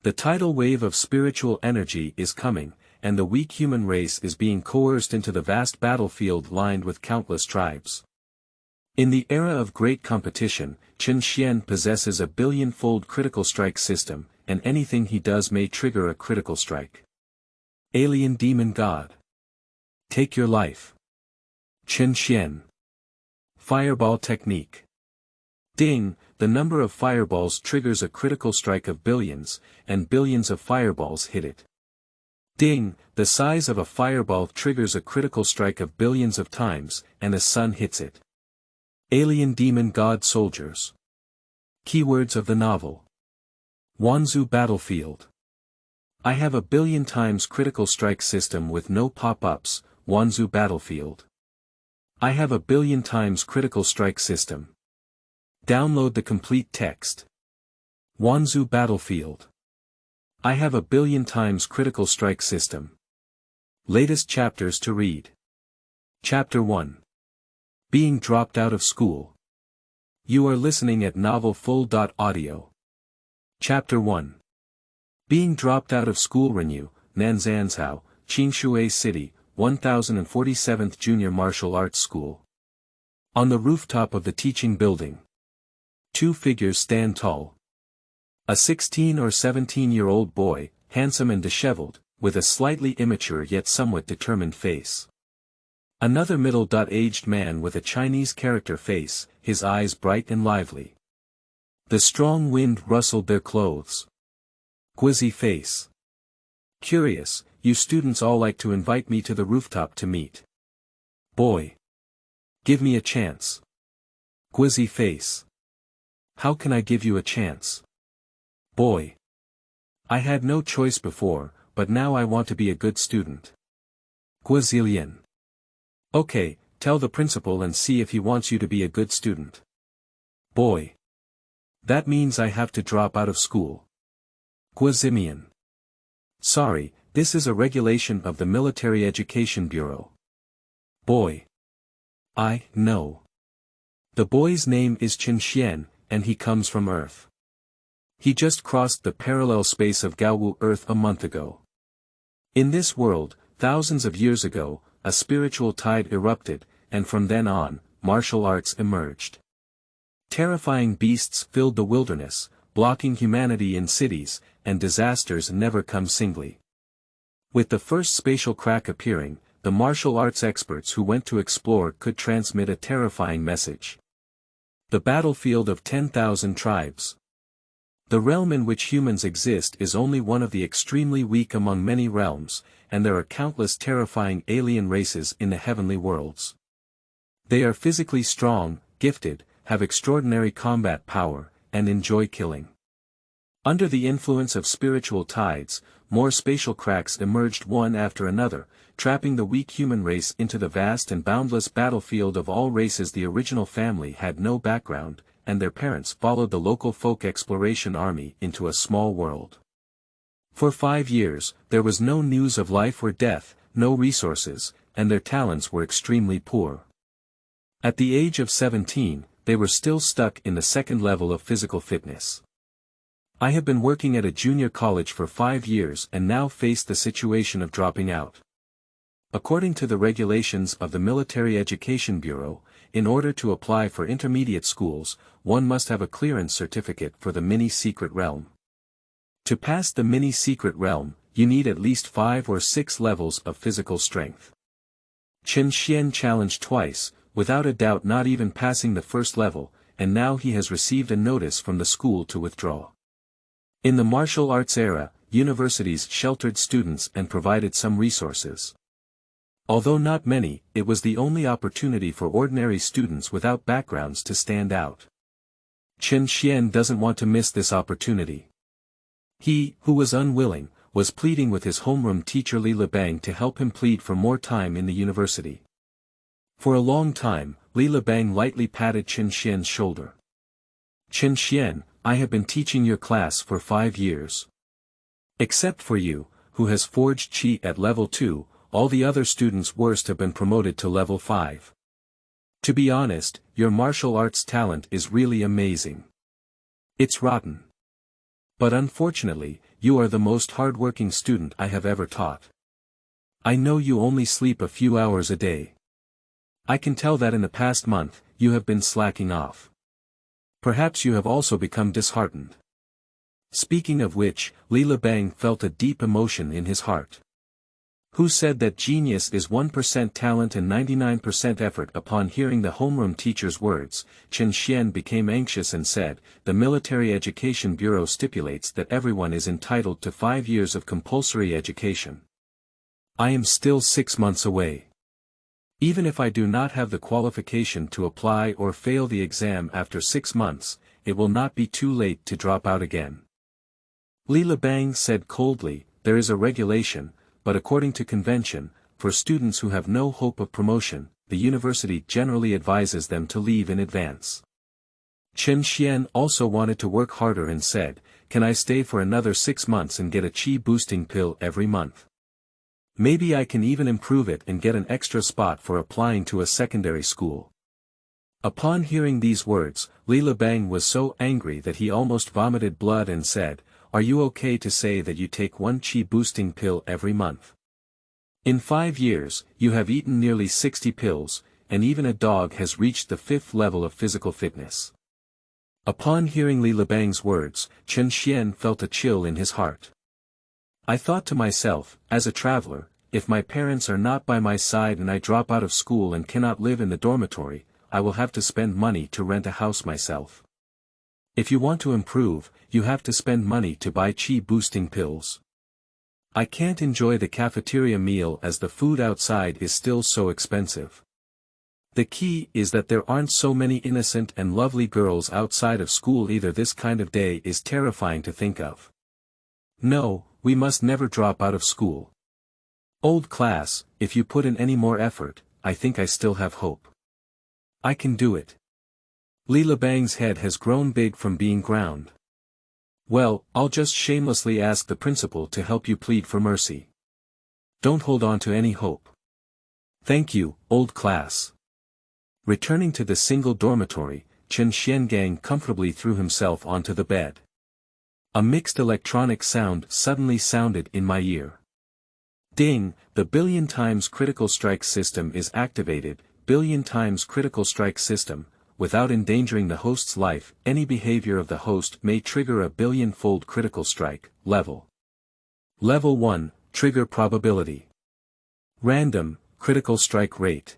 The tidal wave of spiritual energy is coming, and the weak human race is being coerced into the vast battlefield lined with countless tribes. In the era of great competition, Chen Xuan possesses a billion-fold critical strike system, and anything he does may trigger a critical strike. Alien Demon God. Take your life. Chen Xuan. Fireball Technique. Ding, the number of fireballs triggers a critical strike of billions, and billions of fireballs hit it. Ding, the size of a fireball triggers a critical strike of billions of times, and a sun hits it. Alien Demon God Soldiers. Keywords of the novel. Wanzu Battlefield. I have a billion times critical strike system with no pop-ups, Wanzu Battlefield. I have a billion times critical strike system. Download the complete text. Wanzu Battlefield. I have a billion times critical strike system. Latest chapters to read. Chapter 1. Being dropped out of school. You are listening at novelfull.audio. Chapter 1. Being dropped out of school. Renew, Nanzanzhou, Qingshui City, 1047th Junior Martial Arts School. On the rooftop of the teaching building. Two figures stand tall. A 16 or 17-year-old boy, handsome and disheveled, with a slightly immature yet somewhat determined face. Another middle-aged man with a Chinese character face, his eyes bright and lively. The strong wind rustled their clothes. Quizzy face. Curious, you students all like to invite me to the rooftop to meet. Boy. Give me a chance. Quizzy face. How can I give you a chance? Boy. I had no choice before, but now I want to be a good student. Quizillion. Okay, tell the principal and see if he wants you to be a good student. Boy. That means I have to drop out of school. Quizimian. Sorry, this is a regulation of the Military Education Bureau. Boy. I know. The boy's name is Chen Xuan, and he comes from Earth. He just crossed the parallel space of Gaowu Earth a month ago. In this world, thousands of years ago, a spiritual tide erupted, and from then on, martial arts emerged. Terrifying beasts filled the wilderness, blocking humanity in cities, and disasters never come singly. With the first spatial crack appearing, the martial arts experts who went to explore could transmit a terrifying message. The battlefield of 10,000 tribes. The realm in which humans exist is only one of the extremely weak among many realms, and there are countless terrifying alien races in the heavenly worlds. They are physically strong, gifted, have extraordinary combat power, and enjoy killing. Under the influence of spiritual tides, more spatial cracks emerged one after another, trapping the weak human race into the vast and boundless battlefield of all races. The original family had no background, and their parents followed the local folk exploration army into a small world. For 5 years, there was no news of life or death, no resources, and their talents were extremely poor. At the age of 17, they were still stuck in the second level of physical fitness. I have been working at a junior college for 5 years and now face the situation of dropping out. According to the regulations of the Military Education Bureau, in order to apply for intermediate schools, one must have a clearance certificate for the mini-secret realm. To pass the mini-secret realm, you need at least 5 or 6 levels of physical strength. Chen Xuan challenged twice, without a doubt not even passing the first level, and now he has received a notice from the school to withdraw. In the martial arts era, universities sheltered students and provided some resources. Although not many, it was the only opportunity for ordinary students without backgrounds to stand out. Chen Xuan doesn't want to miss this opportunity. He, who was unwilling, was pleading with his homeroom teacher Li Lebang to help him plead for more time in the university. For a long time, Li Lebang lightly patted Chen Xuan's shoulder. Chen Xuan, I have been teaching your class for 5 years. Except for you, who has forged qi at level 2, all the other students worst have been promoted to level 5. To be honest, your martial arts talent is really amazing. It's rotten. But unfortunately, you are the most hard-working student I have ever taught. I know you only sleep a few hours a day. I can tell that in the past month, you have been slacking off. Perhaps you have also become disheartened. Speaking of which, Li Bang felt a deep emotion in his heart. Who said that genius is 1% talent and 99% effort? Upon hearing the homeroom teacher's words, Chen Xuan became anxious and said, the Military Education Bureau stipulates that everyone is entitled to 5 years of compulsory education. I am still 6 months away. Even if I do not have the qualification to apply or fail the exam after 6 months, it will not be too late to drop out again. Li Bang said coldly, there is a regulation, but according to convention, for students who have no hope of promotion, the university generally advises them to leave in advance. Chen Xuan also wanted to work harder and said, can I stay for another 6 months and get a chi boosting pill every month? Maybe I can even improve it and get an extra spot for applying to a secondary school. Upon hearing these words, Li Bang was so angry that he almost vomited blood and said, are you okay to say that you take 1 chi boosting pill every month? In 5 years, you have eaten nearly 60 pills, and even a dog has reached the 5th level of physical fitness. Upon hearing Li Bang's words, Chen Xuan felt a chill in his heart. I thought to myself, as a traveler, if my parents are not by my side and I drop out of school and cannot live in the dormitory, I will have to spend money to rent a house myself. If you want to improve, you have to spend money to buy chi-boosting pills. I can't enjoy the cafeteria meal as the food outside is still so expensive. The key is that there aren't so many innocent and lovely girls outside of school either. This kind of day is terrifying to think of. No, we must never drop out of school. Old class, if you put in any more effort, I think I still have hope. I can do it. Li Bang's head has grown big from being ground. Well, I'll just shamelessly ask the principal to help you plead for mercy. Don't hold on to any hope. Thank you, old class. Returning to the single dormitory, Chen Xiangang comfortably threw himself onto the bed. A mixed electronic sound suddenly sounded in my ear. Ding, the billion times critical strike system is activated. Billion times critical strike system. Without endangering the host's life, any behavior of the host may trigger a billion-fold critical strike. Level 1, trigger probability. Random, critical strike rate.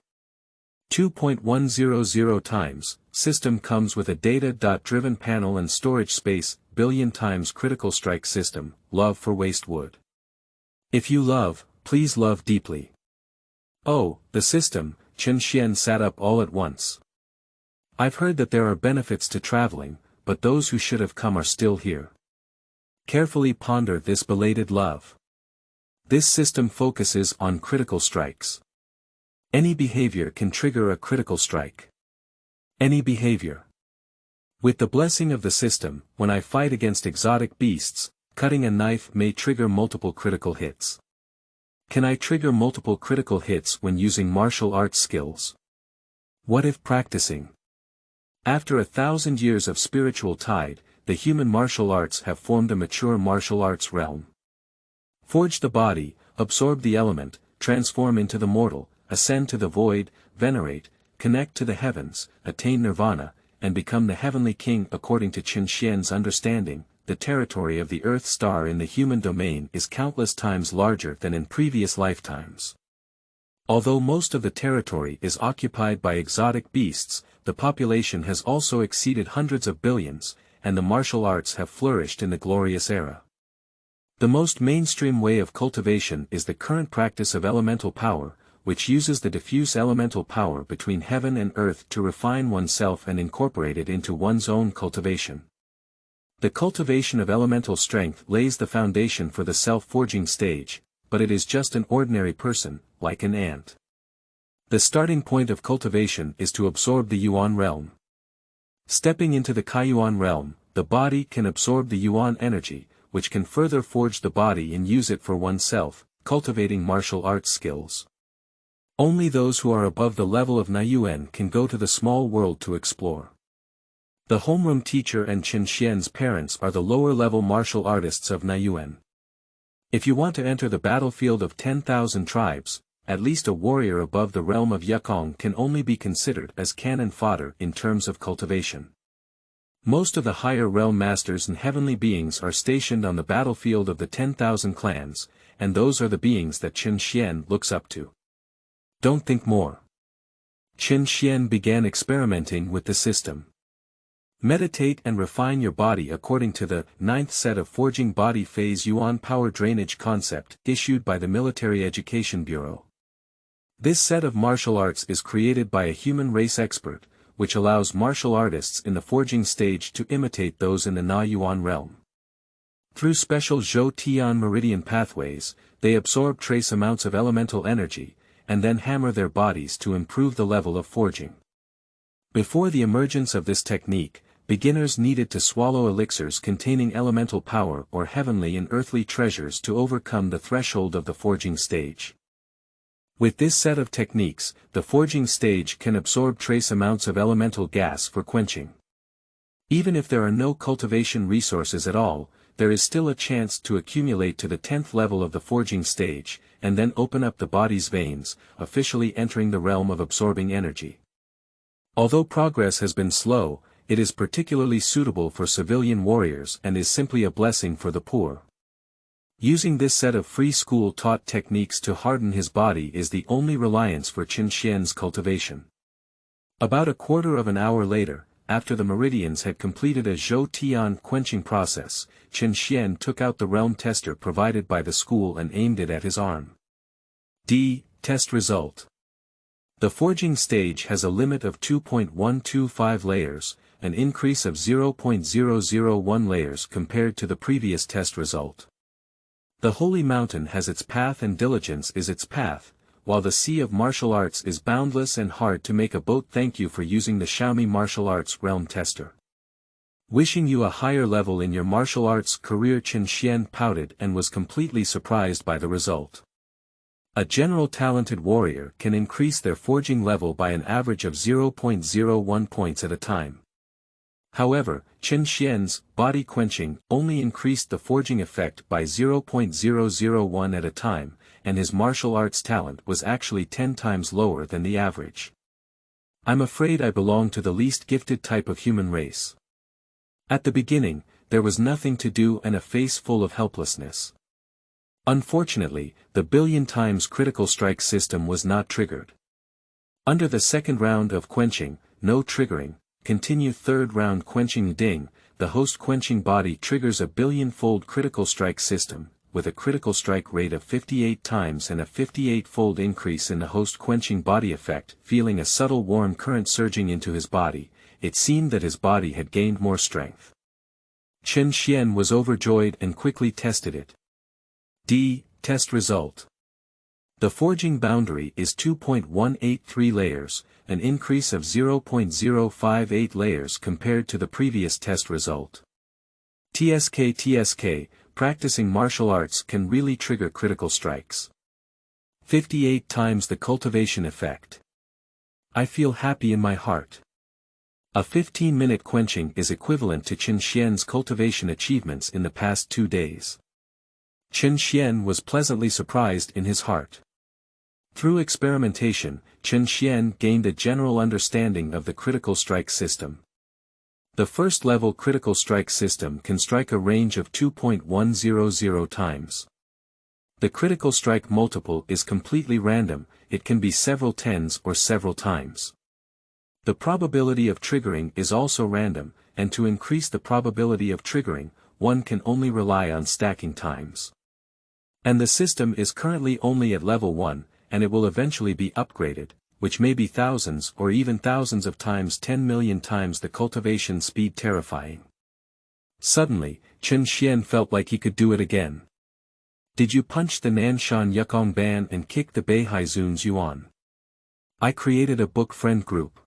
2.100 times, system comes with a data-driven panel and storage space. Billion times critical strike system, love for waste wood. If you love, please love deeply. Oh, the system. Chen Xuan sat up all at once. I've heard that there are benefits to traveling, but those who should have come are still here. Carefully ponder this belated love. This system focuses on critical strikes. Any behavior can trigger a critical strike. Any behavior. With the blessing of the system, when I fight against exotic beasts, cutting a knife may trigger multiple critical hits. Can I trigger multiple critical hits when using martial arts skills? What if practicing? After 1,000 years of spiritual tide, the human martial arts have formed a mature martial arts realm. Forge the body, absorb the element, transform into the mortal, ascend to the void, venerate, connect to the heavens, attain nirvana, and become the heavenly king. According to Chen Xian's understanding, the territory of the Earth star in the human domain is countless times larger than in previous lifetimes. Although most of the territory is occupied by exotic beasts, the population has also exceeded hundreds of billions, and the martial arts have flourished in the glorious era. The most mainstream way of cultivation is the current practice of elemental power, which uses the diffuse elemental power between heaven and earth to refine oneself and incorporate it into one's own cultivation. The cultivation of elemental strength lays the foundation for the self-forging stage, but it is just an ordinary person, like an ant. The starting point of cultivation is to absorb the Yuan realm. Stepping into the Kaiyuan realm, the body can absorb the Yuan energy, which can further forge the body and use it for oneself, cultivating martial arts skills. Only those who are above the level of Niyuan can go to the small world to explore. The homeroom teacher and Chen Xuan's parents are the lower-level martial artists of Niyuan. If you want to enter the battlefield of 10,000 tribes, at least a warrior above the realm of Yukong can only be considered as cannon fodder in terms of cultivation. Most of the higher realm masters and heavenly beings are stationed on the battlefield of the 10,000 clans, and those are the beings that Chen Xuan looks up to. Don't think more. Chen Xuan began experimenting with the system. Meditate and refine your body according to the 9th set of Forging Body Phase Yuan Power Drainage concept issued by the Military Education Bureau. This set of martial arts is created by a human race expert, which allows martial artists in the forging stage to imitate those in the Na Yuan realm. Through special Zhou Tian meridian pathways, they absorb trace amounts of elemental energy, and then hammer their bodies to improve the level of forging. Before the emergence of this technique, beginners needed to swallow elixirs containing elemental power or heavenly and earthly treasures to overcome the threshold of the forging stage. With this set of techniques, the forging stage can absorb trace amounts of elemental gas for quenching. Even if there are no cultivation resources at all, there is still a chance to accumulate to the 10th level of the forging stage, and then open up the body's veins, officially entering the realm of absorbing energy. Although progress has been slow, it is particularly suitable for civilian warriors and is simply a blessing for the poor. Using this set of free school-taught techniques to harden his body is the only reliance for Chen Xuan's cultivation. About a quarter of an hour later, after the meridians had completed a Zhou Tian quenching process, Chen Xuan took out the realm tester provided by the school and aimed it at his arm. Test result. The forging stage has a limit of 2.125 layers, an increase of 0.001 layers compared to the previous test result. The holy mountain has its path and diligence is its path, while the sea of martial arts is boundless and hard to make a boat. Thank you for using the Xiaomi Martial Arts Realm Tester. Wishing you a higher level in your martial arts career. Chen Xuan pouted and was completely surprised by the result. A general talented warrior can increase their forging level by an average of 0.01 points at a time. However, Chen Xuan's body quenching only increased the forging effect by 0.001 at a time, and his martial arts talent was actually 10 times lower than the average. I'm afraid I belong to the least gifted type of human race. At the beginning, there was nothing to do and a face full of helplessness. Unfortunately, the billion times critical strike system was not triggered. Under the second round of quenching, no triggering, continue third round quenching ding, the host quenching body triggers a billion-fold critical strike system, with a critical strike rate of 58 times and a 58-fold increase in the host quenching body effect. Feeling a subtle warm current surging into his body, it seemed that his body had gained more strength. Chen Xuan was overjoyed and quickly tested it. Test result. The forging boundary is 2.183 layers, an increase of 0.058 layers compared to the previous test result. TSK, practicing martial arts can really trigger critical strikes. 58 times the cultivation effect. I feel happy in my heart. A 15-minute quenching is equivalent to Chen Xuan's cultivation achievements in the past 2 days. Chen Xuan was pleasantly surprised in his heart. Through experimentation, Chen Xuan gained a general understanding of the critical strike system. The first-level critical strike system can strike a range of 2.100 times. The critical strike multiple is completely random, it can be several tens or several times. The probability of triggering is also random, and to increase the probability of triggering, one can only rely on stacking times. And the system is currently only at level 1, and it will eventually be upgraded, which may be thousands or even thousands of times 10 million times the cultivation speed. Terrifying. Suddenly, Chen Xuan felt like he could do it again. Did you punch the Nanshan Yukong Ban and kick the Beihai Zun's Yuan? I created a book friend group.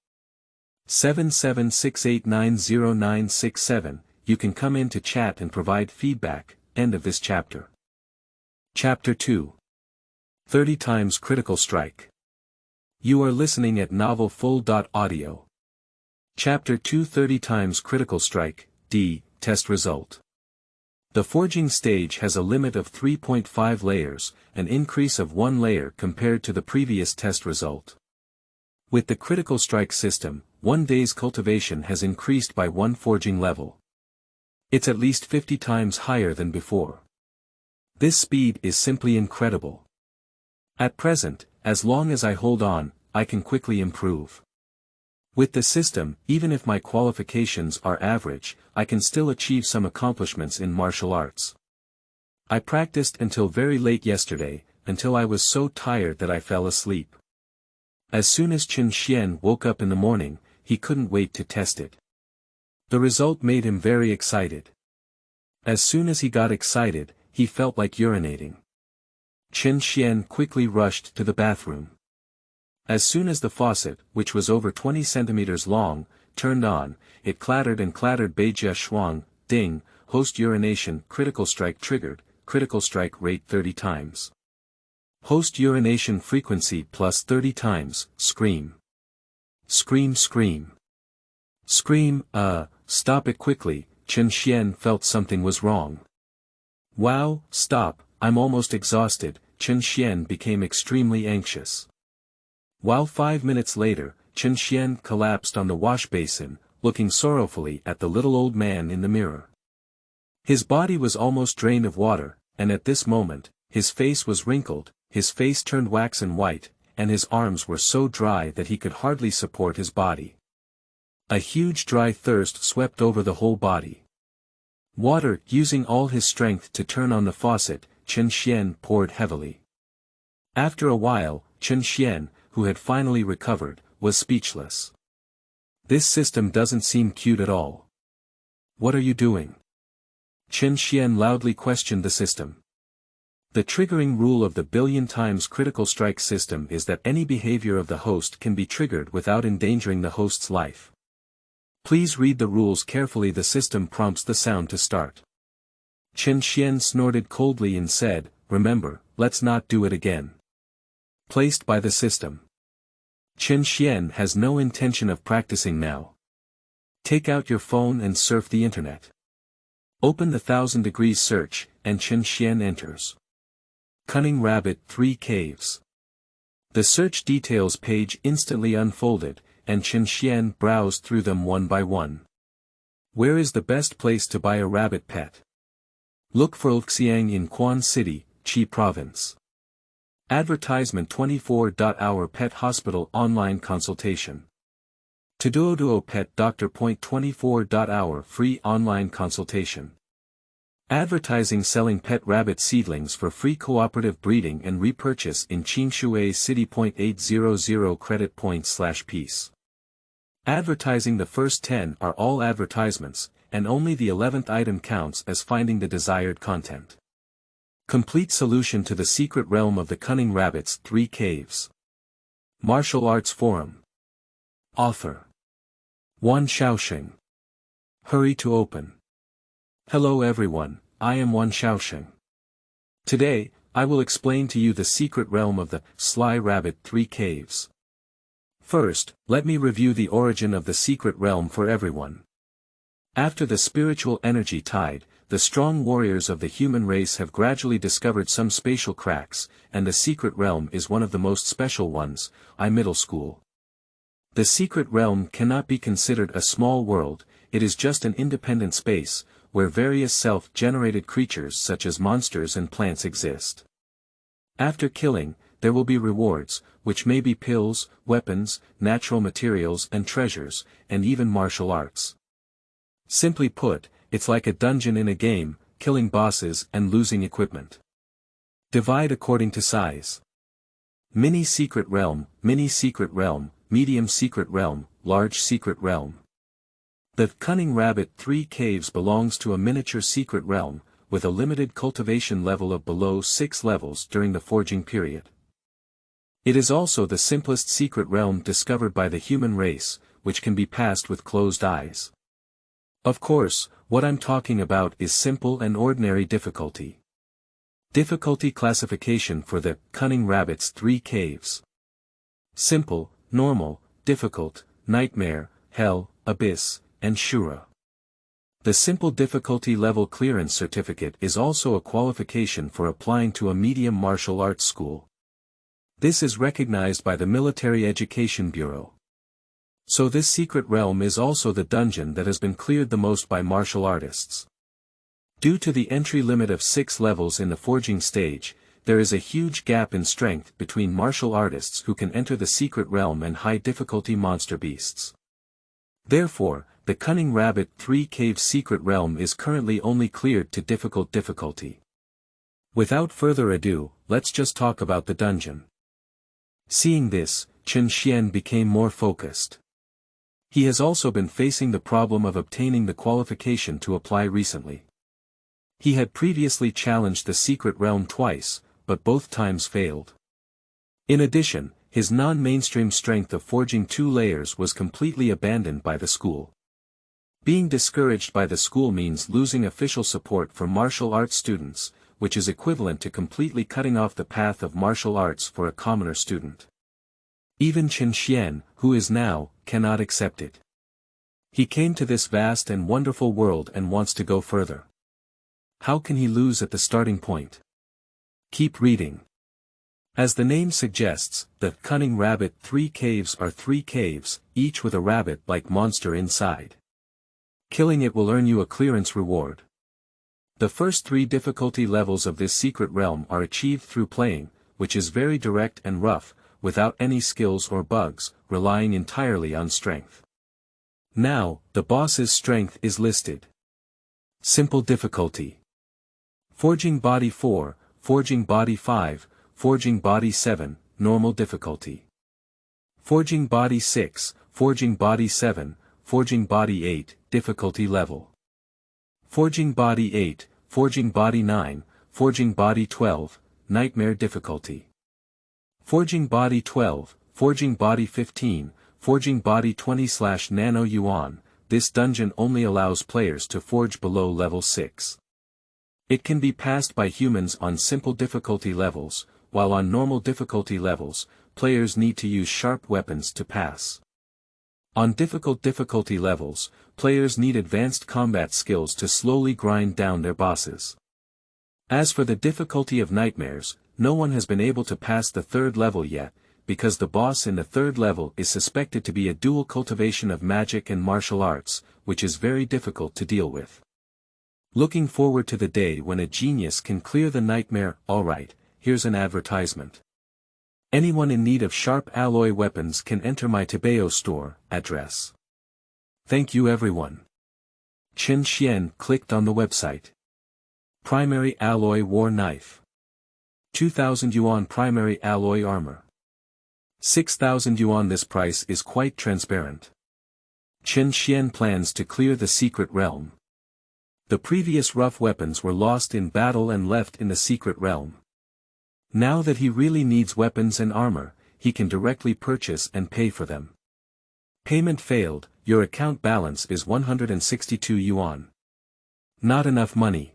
7768900967, you can come in to chat and provide feedback. End of this chapter. Chapter 2. 30 times critical strike. You are listening at novelfull.audio. Chapter 2 30 times Critical Strike, D, Test Result. The forging stage has a limit of 3.5 layers, an increase of 1 layer compared to the previous test result. With the Critical Strike system, 1 day's cultivation has increased by 1 forging level. It's at least 50 times higher than before. This speed is simply incredible. At present, as long as I hold on, I can quickly improve. With the system, even if my qualifications are average, I can still achieve some accomplishments in martial arts. I practiced until very late yesterday, until I was so tired that I fell asleep. As soon as Chen Xuan woke up in the morning, he couldn't wait to test it. The result made him very excited. As soon as he got excited, he felt like urinating. Chen Xuan quickly rushed to the bathroom. As soon as the faucet, which was over 20 centimeters long, turned on, it clattered and clattered. Beijia Shuang, ding, host urination. Critical strike triggered, critical strike rate 30 times. Host urination frequency plus 30 times, scream. Scream scream. Scream, stop it quickly. Chen Xuan felt something was wrong. Wow, stop, I'm almost exhausted. Chen Xuan became extremely anxious. While 5 minutes later, Chen Xuan collapsed on the wash basin, looking sorrowfully at the little old man in the mirror. His body was almost drained of water, and at this moment, his face was wrinkled, his face turned waxen white, and his arms were so dry that he could hardly support his body. A huge dry thirst swept over the whole body. Water, using all his strength to turn on the faucet, Chen Xuan poured heavily. After a while, Chen Xuan, who had finally recovered, was speechless. This system doesn't seem cute at all. What are you doing? Chen Xuan loudly questioned the system. The triggering rule of the billion times critical strike system is that any behavior of the host can be triggered without endangering the host's life. Please read the rules carefully. The system prompts the sound to start. Chen Xuan snorted coldly and said, remember, let's not do it again. Placed by the system. Chen Xuan has no intention of practicing now. Take out your phone and surf the internet. Open the 1000 degrees search, and Chen Xuan enters. Cunning Rabbit 3 Caves. The search details page instantly unfolded, and Chen Xuan browsed through them one by one. Where is the best place to buy a rabbit pet? Look for Xiang in Quan City, Qi Province. Advertisement 24-hour pet hospital online consultation. Tuduoduo pet doctor. 24-hour free online consultation. Advertising selling pet rabbit seedlings for free cooperative breeding and repurchase in Qingshui City. 800 credit points/piece. Advertising. The first 10 are all advertisements, and only the 11th item counts as finding the desired content. Complete solution to the secret realm of the Cunning Rabbit's 3 Caves. Martial Arts Forum. Author. Wan Xiaoxing. Hurry to open. Hello everyone, I am Wan Xiaoxing. Today, I will explain to you the secret realm of the Sly Rabbit 3 Caves. First, let me review the origin of the secret realm for everyone. After the spiritual energy tide, the strong warriors of the human race have gradually discovered some spatial cracks, and the secret realm is one of the most special ones. Middle school. The secret realm cannot be considered a small world, it is just an independent space, where various self-generated creatures such as monsters and plants exist. After killing, there will be rewards, which may be pills, weapons, natural materials and treasures, and even martial arts. Simply put, it's like a dungeon in a game, killing bosses and losing equipment. Divide according to size. Mini secret realm, medium secret realm, large secret realm. The Cunning Rabbit 3 Caves belongs to a miniature secret realm, with a limited cultivation level of below 6 levels during the forging period. It is also the simplest secret realm discovered by the human race, which can be passed with closed eyes. Of course, what I'm talking about is simple and ordinary difficulty. Difficulty classification for the Cunning Rabbit's 3 Caves. Simple, normal, difficult, nightmare, hell, Abyss, and Shura. The simple difficulty level clearance certificate is also a qualification for applying to a medium martial arts school. This is recognized by the Military Education Bureau. So this secret realm is also the dungeon that has been cleared the most by martial artists. Due to the entry limit of 6 levels in the forging stage, there is a huge gap in strength between martial artists who can enter the secret realm and high difficulty monster beasts. Therefore, the Cunning Rabbit 3 Cave secret realm is currently only cleared to difficult difficulty. Without further ado, let's just talk about the dungeon. Seeing this, Chen Xuan became more focused. He has also been facing the problem of obtaining the qualification to apply recently. He had previously challenged the secret realm twice, but both times failed. In addition, his non-mainstream strength of forging 2 layers was completely abandoned by the school. Being discouraged by the school means losing official support for martial arts students, which is equivalent to completely cutting off the path of martial arts for a commoner student. Even Chen Xuan, who is now, cannot accept it. He came to this vast and wonderful world and wants to go further. How can he lose at the starting point? Keep reading. As the name suggests, the Cunning Rabbit 3 caves are 3 caves, each with a rabbit-like monster inside. Killing it will earn you a clearance reward. The first 3 difficulty levels of this secret realm are achieved through playing, which is very direct and rough, without any skills or bugs, relying entirely on strength. Now, the boss's strength is listed. Simple difficulty. Forging Body 4, Forging Body 5, Forging Body 7, Normal difficulty. Forging Body 6, Forging Body 7, Forging Body 8, Difficulty level. Forging Body 8, Forging Body 9, Forging Body 12, Nightmare difficulty. Forging Body 12, Forging Body 15, Forging Body 20/Nano Yuan. This dungeon only allows players to forge below level 6. It can be passed by humans on simple difficulty levels, while on normal difficulty levels, players need to use sharp weapons to pass. On difficult difficulty levels, players need advanced combat skills to slowly grind down their bosses. As for the difficulty of nightmares, no one has been able to pass the 3rd level yet, because the boss in the 3rd level is suspected to be a dual cultivation of magic and martial arts, which is very difficult to deal with. Looking forward to the day when a genius can clear the nightmare. Alright, here's an advertisement. Anyone in need of sharp alloy weapons can enter my Tibeo store address. Thank you everyone. Chen Xuan clicked on the website. Primary alloy war knife. 2,000 yuan primary alloy armor. 6,000 yuan. This price is quite transparent. Chen Xuan plans to clear the secret realm. The previous rough weapons were lost in battle and left in the secret realm. Now that he really needs weapons and armor, he can directly purchase and pay for them. Payment failed. Your account balance is 162 yuan. Not enough money.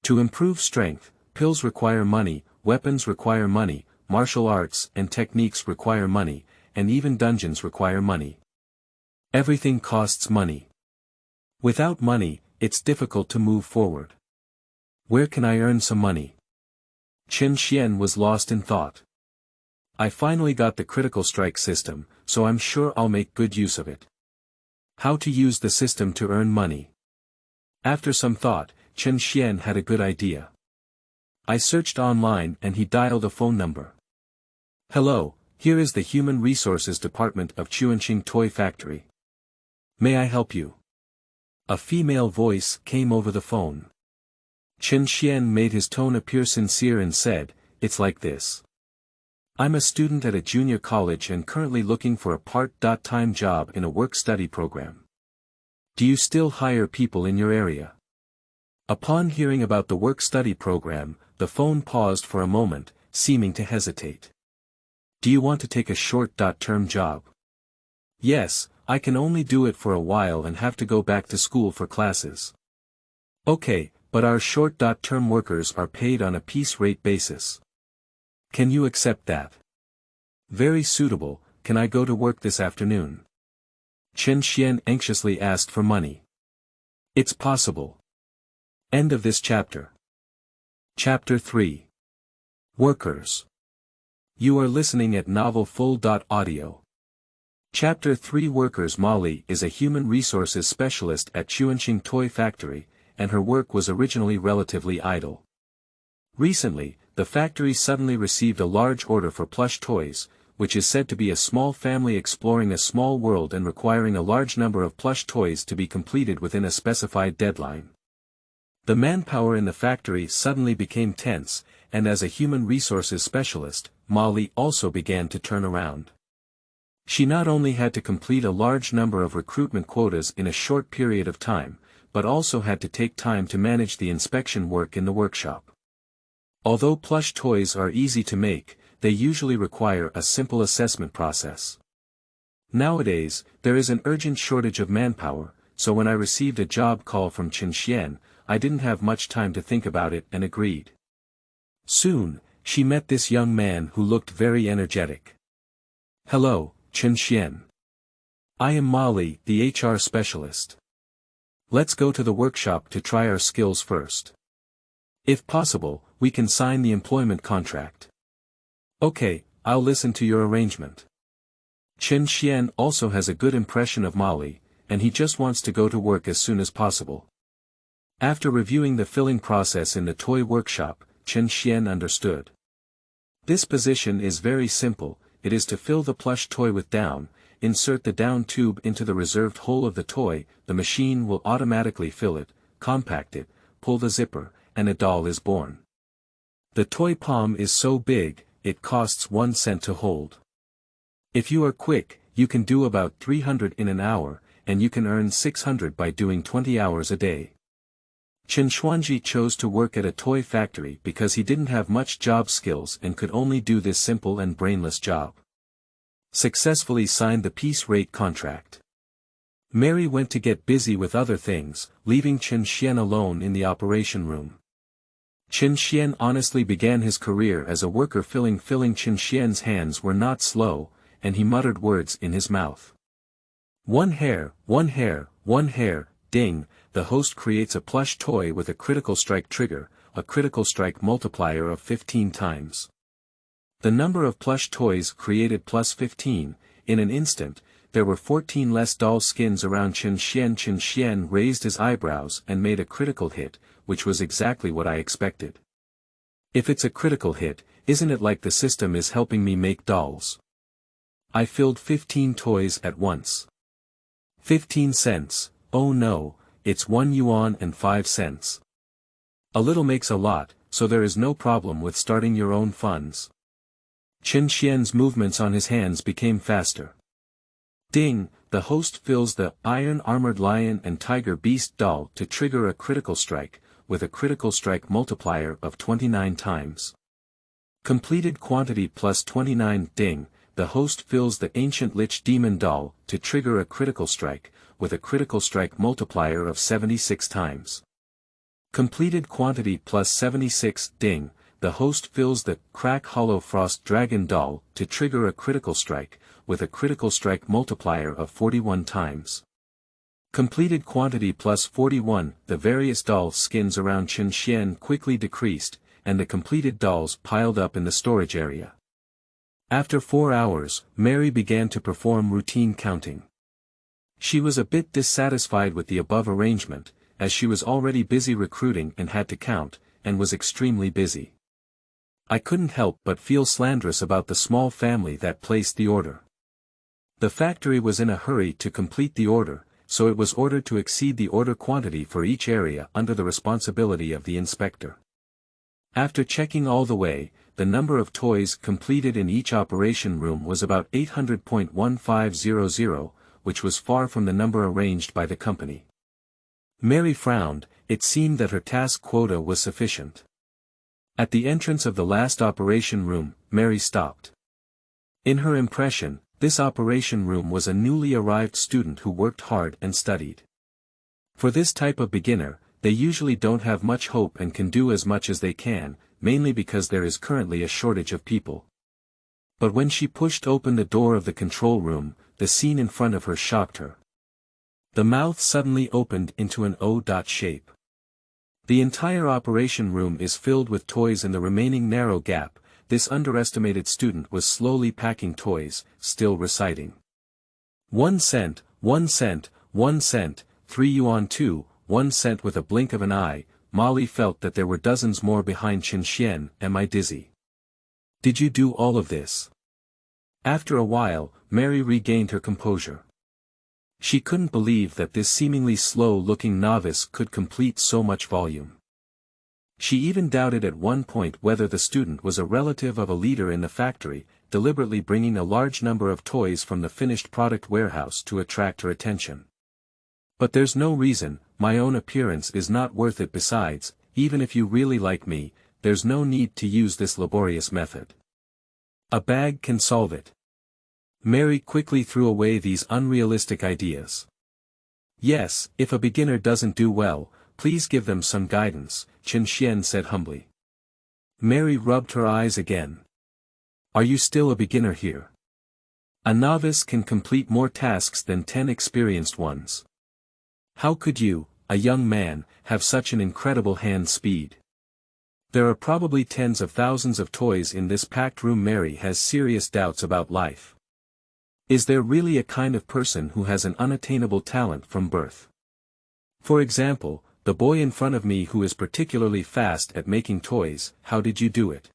To improve strength, pills require money, weapons require money, martial arts and techniques require money, and even dungeons require money. Everything costs money. Without money, it's difficult to move forward. Where can I earn some money? Chen Xuan was lost in thought. I finally got the critical strike system, so I'm sure I'll make good use of it. How to use the system to earn money? After some thought, Chen Xuan had a good idea. I searched online and he dialed a phone number. Hello, here is the Human Resources Department of Chuanqing Toy Factory. May I help you? A female voice came over the phone. Chen Xuan made his tone appear sincere and said, "It's like this. I'm a student at a junior college and currently looking for a part-time job in a work-study program. Do you still hire people in your area?" Upon hearing about the work-study program, the phone paused for a moment, seeming to hesitate. Do you want to take a short-term job? Yes, I can only do it for a while and have to go back to school for classes. Okay, but our short-term workers are paid on a piece rate basis. Can you accept that? Very suitable. Can I go to work this afternoon? Chen Xuan anxiously asked for money. It's possible. End of this chapter. Chapter 3. Workers. You are listening at novelfull.audio. Chapter 3. Workers. Molly is a human resources specialist at Chuanqing Toy Factory, and her work was originally relatively idle. Recently, the factory suddenly received a large order for plush toys, which is said to be a small family exploring a small world and requiring a large number of plush toys to be completed within a specified deadline. The manpower in the factory suddenly became tense, and as a human resources specialist, Molly also began to turn around. She not only had to complete a large number of recruitment quotas in a short period of time, but also had to take time to manage the inspection work in the workshop. Although plush toys are easy to make, they usually require a simple assessment process. Nowadays, there is an urgent shortage of manpower, so when I received a job call from Chen Xuan, I didn't have much time to think about it and agreed. Soon, she met this young man who looked very energetic. Hello, Chen Xuan. I am Molly, the HR specialist. Let's go to the workshop to try our skills first. If possible, we can sign the employment contract. Okay, I'll listen to your arrangement. Chen Xuan also has a good impression of Molly, and he just wants to go to work as soon as possible. After reviewing the filling process in the toy workshop, Chen Xuan understood. This position is very simple. It is to fill the plush toy with down, insert the down tube into the reserved hole of the toy, the machine will automatically fill it, compact it, pull the zipper, and a doll is born. The toy palm is so big, it costs 1 cent to hold. If you are quick, you can do about 300 in an hour, and you can earn 600 by doing 20 hours a day. Chen Xuan chose to work at a toy factory because he didn't have much job skills and could only do this simple and brainless job. Successfully signed the piece rate contract. Mary went to get busy with other things, leaving Chen Xuan alone in the operation room. Chen Xuan honestly began his career as a worker filling. Chen Xuan's hands were not slow, and he muttered words in his mouth. One hair, one hair, one hair, ding. The host creates a plush toy with a critical strike trigger, a critical strike multiplier of 15 times. The number of plush toys created plus 15, in an instant, there were 14 less doll skins around Chen Xuan. Chen Xuan raised his eyebrows and made a critical hit, which was exactly what I expected. If it's a critical hit, isn't it like the system is helping me make dolls? I filled 15 toys at once. 15 cents, oh no, it's 1 yuan and 5 cents. A little makes a lot, so there is no problem with starting your own funds. Chen Xuan's movements on his hands became faster. Ding, the host fills the iron-armored lion and tiger beast doll to trigger a critical strike, with a critical strike multiplier of 29 times. Completed quantity plus 29. Ding, the host fills the ancient lich demon doll to trigger a critical strike, with a critical strike multiplier of 76 times. Completed quantity plus 76. Ding, the host fills the crack hollow frost dragon doll to trigger a critical strike, with a critical strike multiplier of 41 times. Completed quantity plus 41. The various doll skins around Chen Xuan quickly decreased, and the completed dolls piled up in the storage area. After 4 hours, Mary began to perform routine counting. She was a bit dissatisfied with the above arrangement, as she was already busy recruiting and had to count, and was extremely busy. I couldn't help but feel slanderous about the small family that placed the order. The factory was in a hurry to complete the order, so it was ordered to exceed the order quantity for each area under the responsibility of the inspector. After checking all the way, the number of toys completed in each operation room was about 800.1500, which was far from the number arranged by the company. Mary frowned. It seemed that her task quota was sufficient. At the entrance of the last operation room, Mary stopped. In her impression, this operation room was a newly arrived student who worked hard and studied. For this type of beginner, they usually don't have much hope and can do as much as they can, mainly because there is currently a shortage of people. But when she pushed open the door of the control room, the scene in front of her shocked her. The mouth suddenly opened into an O shape. The entire operation room is filled with toys in the remaining narrow gap. This underestimated student was slowly packing toys, still reciting. 1 cent, 1 cent, 1 cent, 3 yuan 2, 1 cent. With a blink of an eye, Molly felt that there were dozens more behind Chen Xuan. Am I dizzy? Did you do all of this? After a while, Mary regained her composure. She couldn't believe that this seemingly slow-looking novice could complete so much volume. She even doubted at one point whether the student was a relative of a leader in the factory, deliberately bringing a large number of toys from the finished product warehouse to attract her attention. But there's no reason, my own appearance is not worth it. Besides, even if you really like me, there's no need to use this laborious method. A bag can solve it. Mary quickly threw away these unrealistic ideas. Yes, if a beginner doesn't do well, please give them some guidance, Chen Xuan said humbly. Mary rubbed her eyes again. Are you still a beginner here? A novice can complete more tasks than 10 experienced ones. How could you, a young man, have such an incredible hand speed? There are probably tens of thousands of toys in this packed room. Mary has serious doubts about life. Is there really a kind of person who has an unattainable talent from birth? For example, the boy in front of me who is particularly fast at making toys. How did you do it?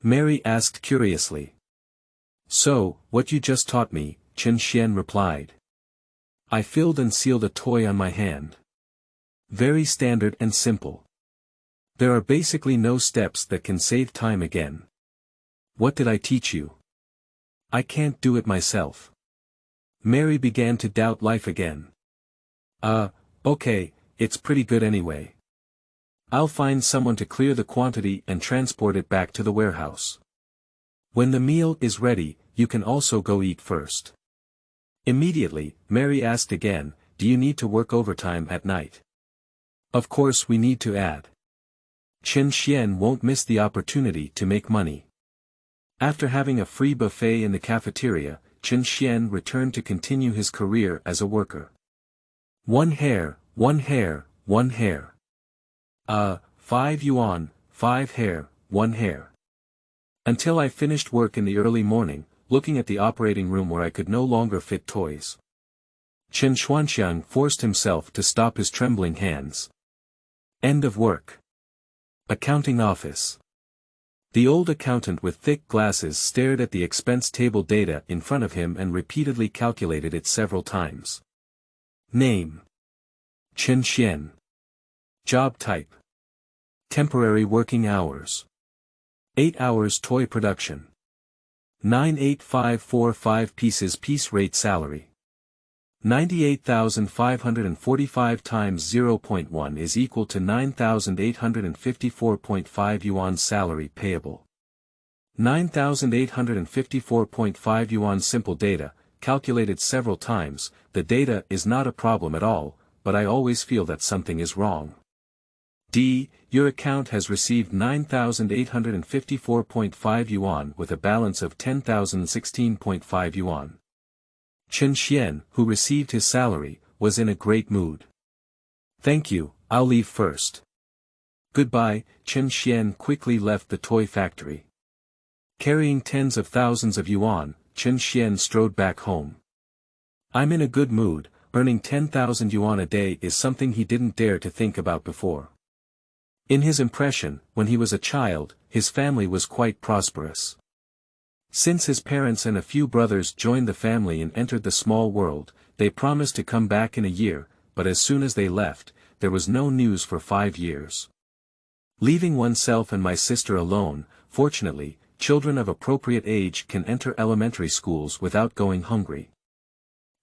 Mary asked curiously. So, what you just taught me, Chen Xuan replied. I filled and sealed a toy on my hand. Very standard and simple. There are basically no steps that can save time again. What did I teach you? I can't do it myself. Mary began to doubt life again. Okay, it's pretty good anyway. I'll find someone to clear the quantity and transport it back to the warehouse. When the meal is ready, you can also go eat first. Immediately, Mary asked again, do you need to work overtime at night? Of course we need to add. Chen Xuan won't miss the opportunity to make money. After having a free buffet in the cafeteria, Chen Xuan returned to continue his career as a worker. 1 hair, 1 hair, 1 hair. 5 yuan, 5 hair, 1 hair. Until I finished work in the early morning, looking at the operating room where I could no longer fit toys. Chen Xuan forced himself to stop his trembling hands. End of work. Accounting office. The old accountant with thick glasses stared at the expense table data in front of him and repeatedly calculated it several times. Name: Chen Xuan. Job type: temporary working hours. 8 hours toy production. 98545 pieces. Piece rate. Salary: 98,545 times 0.1 is equal to 9,854.5 yuan. Salary payable: 9,854.5 yuan. Simple data, calculated several times. The data is not a problem at all, but I always feel that something is wrong. D. Your account has received 9,854.5 yuan with a balance of 10,016.5 yuan. Chen Xuan, who received his salary, was in a great mood. Thank you, I'll leave first. Goodbye. Chen Xuan quickly left the toy factory. Carrying tens of thousands of yuan, Chen Xuan strode back home. I'm in a good mood. Earning 10,000 yuan a day is something he didn't dare to think about before. In his impression, when he was a child, his family was quite prosperous. Since his parents and a few brothers joined the family and entered the small world, they promised to come back in a year, but as soon as they left, there was no news for 5 years. Leaving oneself and my sister alone. Fortunately, children of appropriate age can enter elementary schools without going hungry.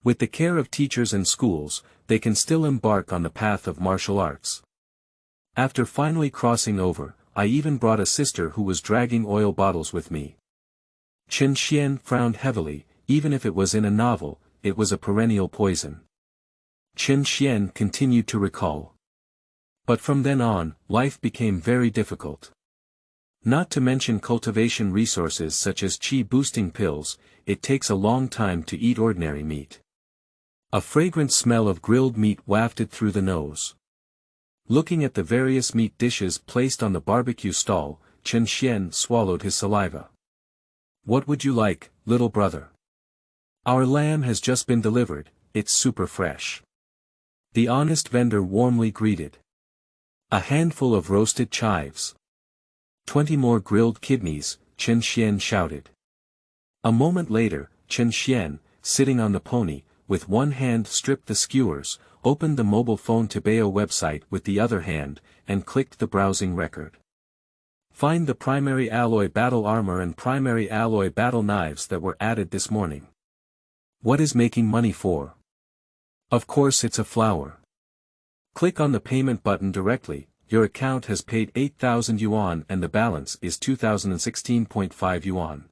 With the care of teachers and schools, they can still embark on the path of martial arts. After finally crossing over, I even brought a sister who was dragging oil bottles with me. Chen Xuan frowned heavily. Even if it was in a novel, it was a perennial poison. Chen Xuan continued to recall. But from then on, life became very difficult. Not to mention cultivation resources such as qi boosting pills. It takes a long time to eat ordinary meat. A fragrant smell of grilled meat wafted through the nose. Looking at the various meat dishes placed on the barbecue stall, Chen Xuan swallowed his saliva. "What would you like, little brother?" "Our lamb has just been delivered, it's super fresh," the honest vendor warmly greeted. "A handful of roasted chives. 20 more grilled kidneys," Chen Xuan shouted. A moment later, Chen Xuan, sitting on the pony, with one hand stripped the skewers, opened the mobile phone Tibao website with the other hand, and clicked the browsing record. "Find the primary alloy battle armor and primary alloy battle knives that were added this morning." "What is making money for?" "Of course it's a flower. Click on the payment button directly, your account has paid 8,000 yuan and the balance is 2016.5 yuan.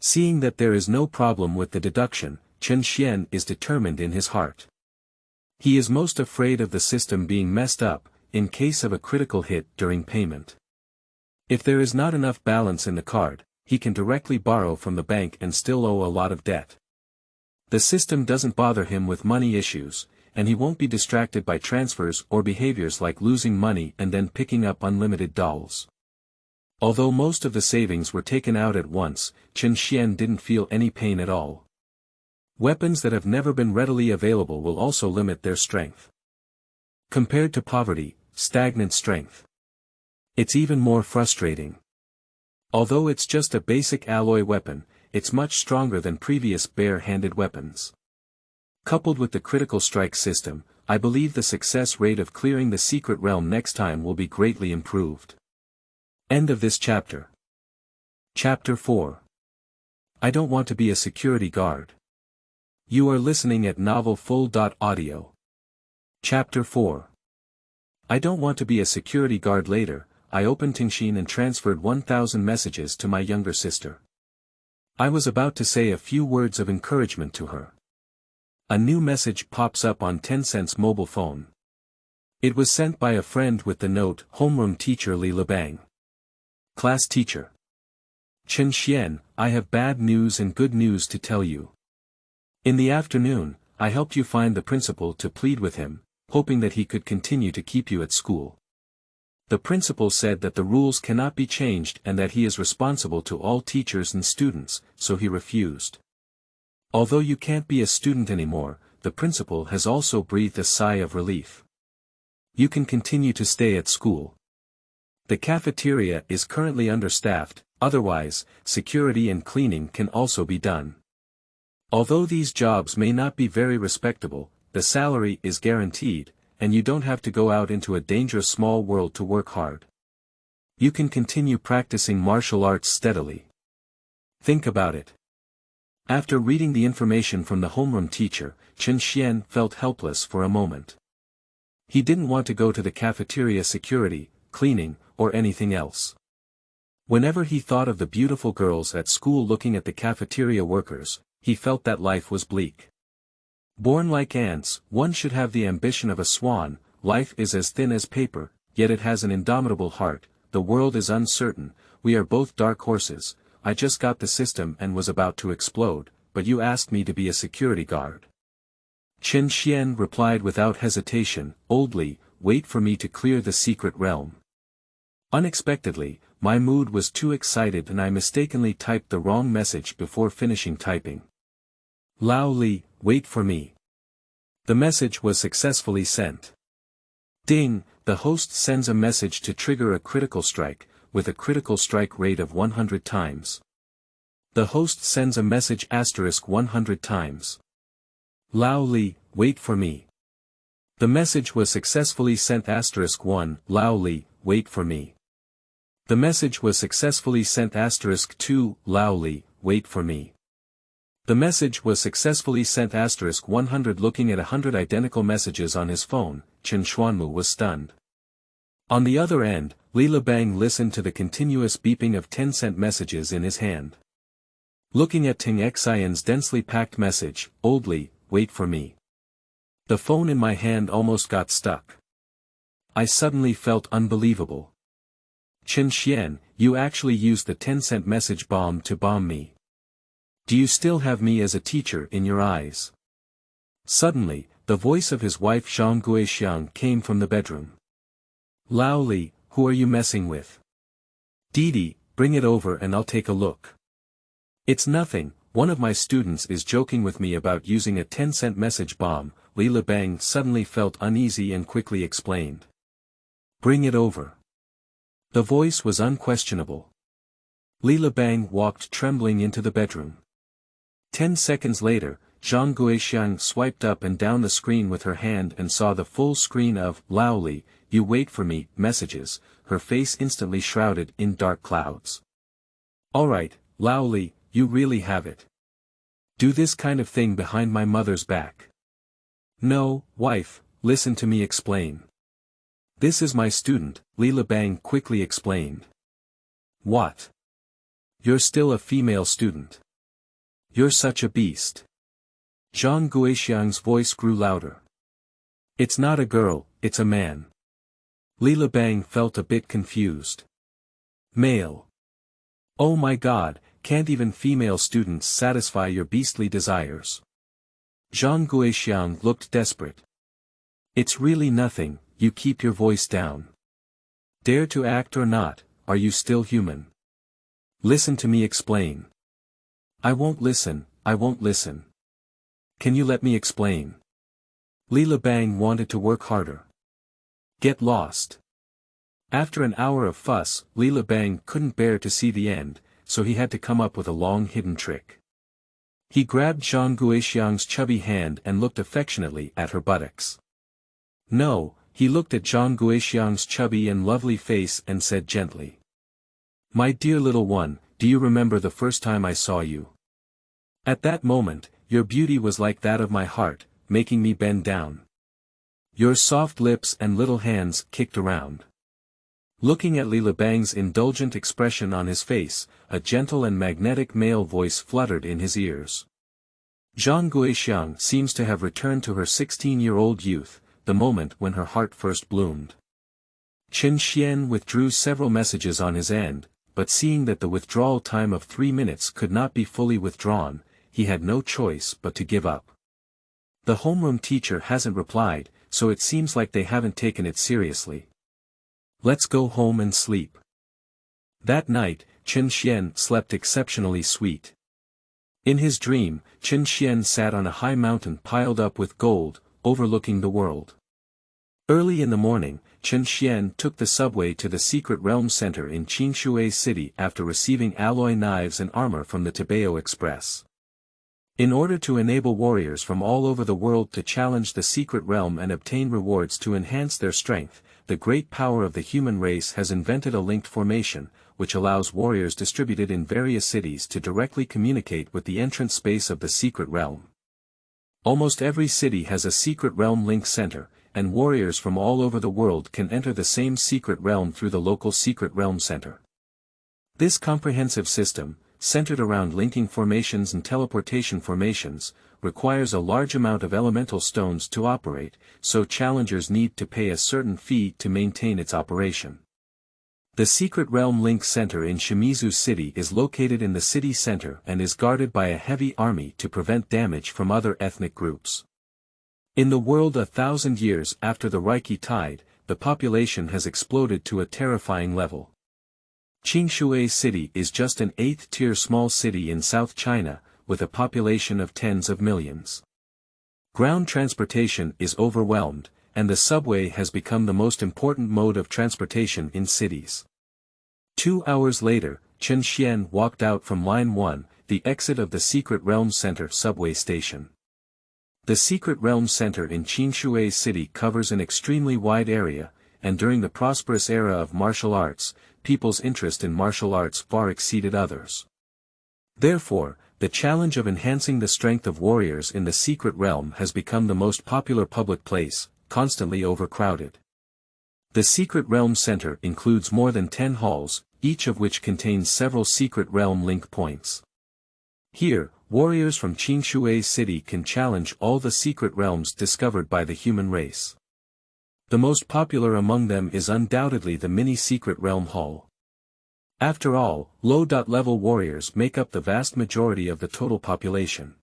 Seeing that there is no problem with the deduction, Chen Xuan is determined in his heart. He is most afraid of the system being messed up, in case of a critical hit during payment. If there is not enough balance in the card, he can directly borrow from the bank and still owe a lot of debt. The system doesn't bother him with money issues, and he won't be distracted by transfers or behaviors like losing money and then picking up unlimited dolls. Although most of the savings were taken out at once, Chen Xuan didn't feel any pain at all. Weapons that have never been readily available will also limit their strength. Compared to poverty, stagnant strength. It's even more frustrating. Although it's just a basic alloy weapon, it's much stronger than previous bare-handed weapons. Coupled with the critical strike system, I believe the success rate of clearing the secret realm next time will be greatly improved. End of this chapter. Chapter 4. I don't want to be a security guard. You are listening at novelfull.audio. Chapter 4. I don't want to be a security guard. Later, I opened Tingxin and transferred 1,000 messages to my younger sister. I was about to say a few words of encouragement to her. A new message pops up on Tencent's mobile phone. It was sent by a friend with the note, "Homeroom teacher Li Lebang. Class teacher. Chen Xuan, I have bad news and good news to tell you. In the afternoon, I helped you find the principal to plead with him, hoping that he could continue to keep you at school. The principal said that the rules cannot be changed and that he is responsible to all teachers and students, so he refused. Although you can't be a student anymore, the principal has also breathed a sigh of relief. You can continue to stay at school. The cafeteria is currently understaffed, otherwise, security and cleaning can also be done. Although these jobs may not be very respectable, the salary is guaranteed, and you don't have to go out into a dangerous small world to work hard. You can continue practicing martial arts steadily. Think about it." After reading the information from the homeroom teacher, Chen Xuan felt helpless for a moment. He didn't want to go to the cafeteria security, cleaning, or anything else. Whenever he thought of the beautiful girls at school looking at the cafeteria workers, he felt that life was bleak. Born like ants, one should have the ambition of a swan. Life is as thin as paper, yet it has an indomitable heart. The world is uncertain, we are both dark horses. I just got the system and was about to explode, but you asked me to be a security guard. Chen Xuan replied without hesitation, "Old Li, wait for me to clear the secret realm." Unexpectedly, my mood was too excited and I mistakenly typed the wrong message before finishing typing. "Lao Li, wait for me." The message was successfully sent. Ding, the host sends a message to trigger a critical strike, with a critical strike rate of 100 times. The host sends a message *100 times. "Lao Li, wait for me." The message was successfully sent *1, "Lao Li, wait for me." The message was successfully sent *2, "Lao Li, wait for me." The message was successfully sent *100. Looking at 100 identical messages on his phone, Chen Xuan was stunned. On the other end, Li Lebang listened to the continuous beeping of Tencent messages in his hand. Looking at Ting Xian's densely packed message, "Old Li, wait for me." The phone in my hand almost got stuck. I suddenly felt unbelievable. Chen Xuan, you actually used the Tencent message bomb to bomb me. Do you still have me as a teacher in your eyes? Suddenly, the voice of his wife Zhang Guixiang came from the bedroom. Lao Li, who are you messing with? Didi, bring it over and I'll take a look. It's nothing, one of my students is joking with me about using a 10-cent message bomb. Li Lebang suddenly felt uneasy and quickly explained. Bring it over. The voice was unquestionable. Li Lebang walked trembling into the bedroom. 10 seconds later, Zhang Guixiang swiped up and down the screen with her hand and saw the full screen of Lao Li, you wait for me, messages, her face instantly shrouded in dark clouds. Alright, Lao Li, you really have it. Do this kind of thing behind my mother's back. No, wife, listen to me explain. This is my student, Li Lebang quickly explained. What? You're still a female student. You're such a beast. Zhang Guixiang's voice grew louder. It's not a girl, it's a man. Li Lebang felt a bit confused. Male. Oh my god, can't even female students satisfy your beastly desires? Zhang Guixiang looked desperate. It's really nothing, you keep your voice down. Dare to act or not, are you still human? Listen to me explain. I won't listen, I won't listen. Can you let me explain? Li Lebang wanted to work harder. Get lost. After an hour of fuss, Li Lebang couldn't bear to see the end, so he had to come up with a long hidden trick. He grabbed Zhang Guixiang's chubby hand and looked affectionately at her buttocks. No, he looked at Zhang Guixiang's chubby and lovely face and said gently. My dear little one, do you remember the first time I saw you? At that moment, your beauty was like that of my heart, making me bend down. Your soft lips and little hands kicked around. Looking at Li Lebang's indulgent expression on his face, a gentle and magnetic male voice fluttered in his ears. Zhang Guixiang seems to have returned to her 16-year-old youth, the moment when her heart first bloomed. Chen Xuan withdrew several messages on his end, but seeing that the withdrawal time of 3 minutes could not be fully withdrawn, he had no choice but to give up. The homeroom teacher hasn't replied, so it seems like they haven't taken it seriously. Let's go home and sleep. That night, Chen Xuan slept exceptionally sweet. In his dream, Chen Xuan sat on a high mountain piled up with gold, overlooking the world. Early in the morning, Chen Xuan took the subway to the Secret Realm Center in Qingshui City after receiving alloy knives and armor from the Tibao Express. In order to enable warriors from all over the world to challenge the Secret Realm and obtain rewards to enhance their strength, the great power of the human race has invented a linked formation, which allows warriors distributed in various cities to directly communicate with the entrance space of the Secret Realm. Almost every city has a Secret Realm link center, and warriors from all over the world can enter the same Secret Realm through the local Secret Realm Center. This comprehensive system, centered around linking formations and teleportation formations, requires a large amount of elemental stones to operate, so challengers need to pay a certain fee to maintain its operation. The Secret Realm Link Center in Shimizu City is located in the city center and is guarded by a heavy army to prevent damage from other ethnic groups. In the world 1,000 years after the Reiki tide, the population has exploded to a terrifying level. Qingshui City is just an 8th-tier small city in South China, with a population of tens of millions. Ground transportation is overwhelmed, and the subway has become the most important mode of transportation in cities. 2 hours later, Chen Xuan walked out from Line 1, the exit of the Secret Realm Center subway station. The Secret Realm Center in Qingshui City covers an extremely wide area, and during the prosperous era of martial arts, people's interest in martial arts far exceeded others. Therefore, the challenge of enhancing the strength of warriors in the Secret Realm has become the most popular public place, constantly overcrowded. The Secret Realm Center includes more than 10 halls, each of which contains several Secret Realm link points. Here, warriors from Qingshui City can challenge all the secret realms discovered by the human race. The most popular among them is undoubtedly the mini-secret realm hall. After all, low-level warriors make up the vast majority of the total population.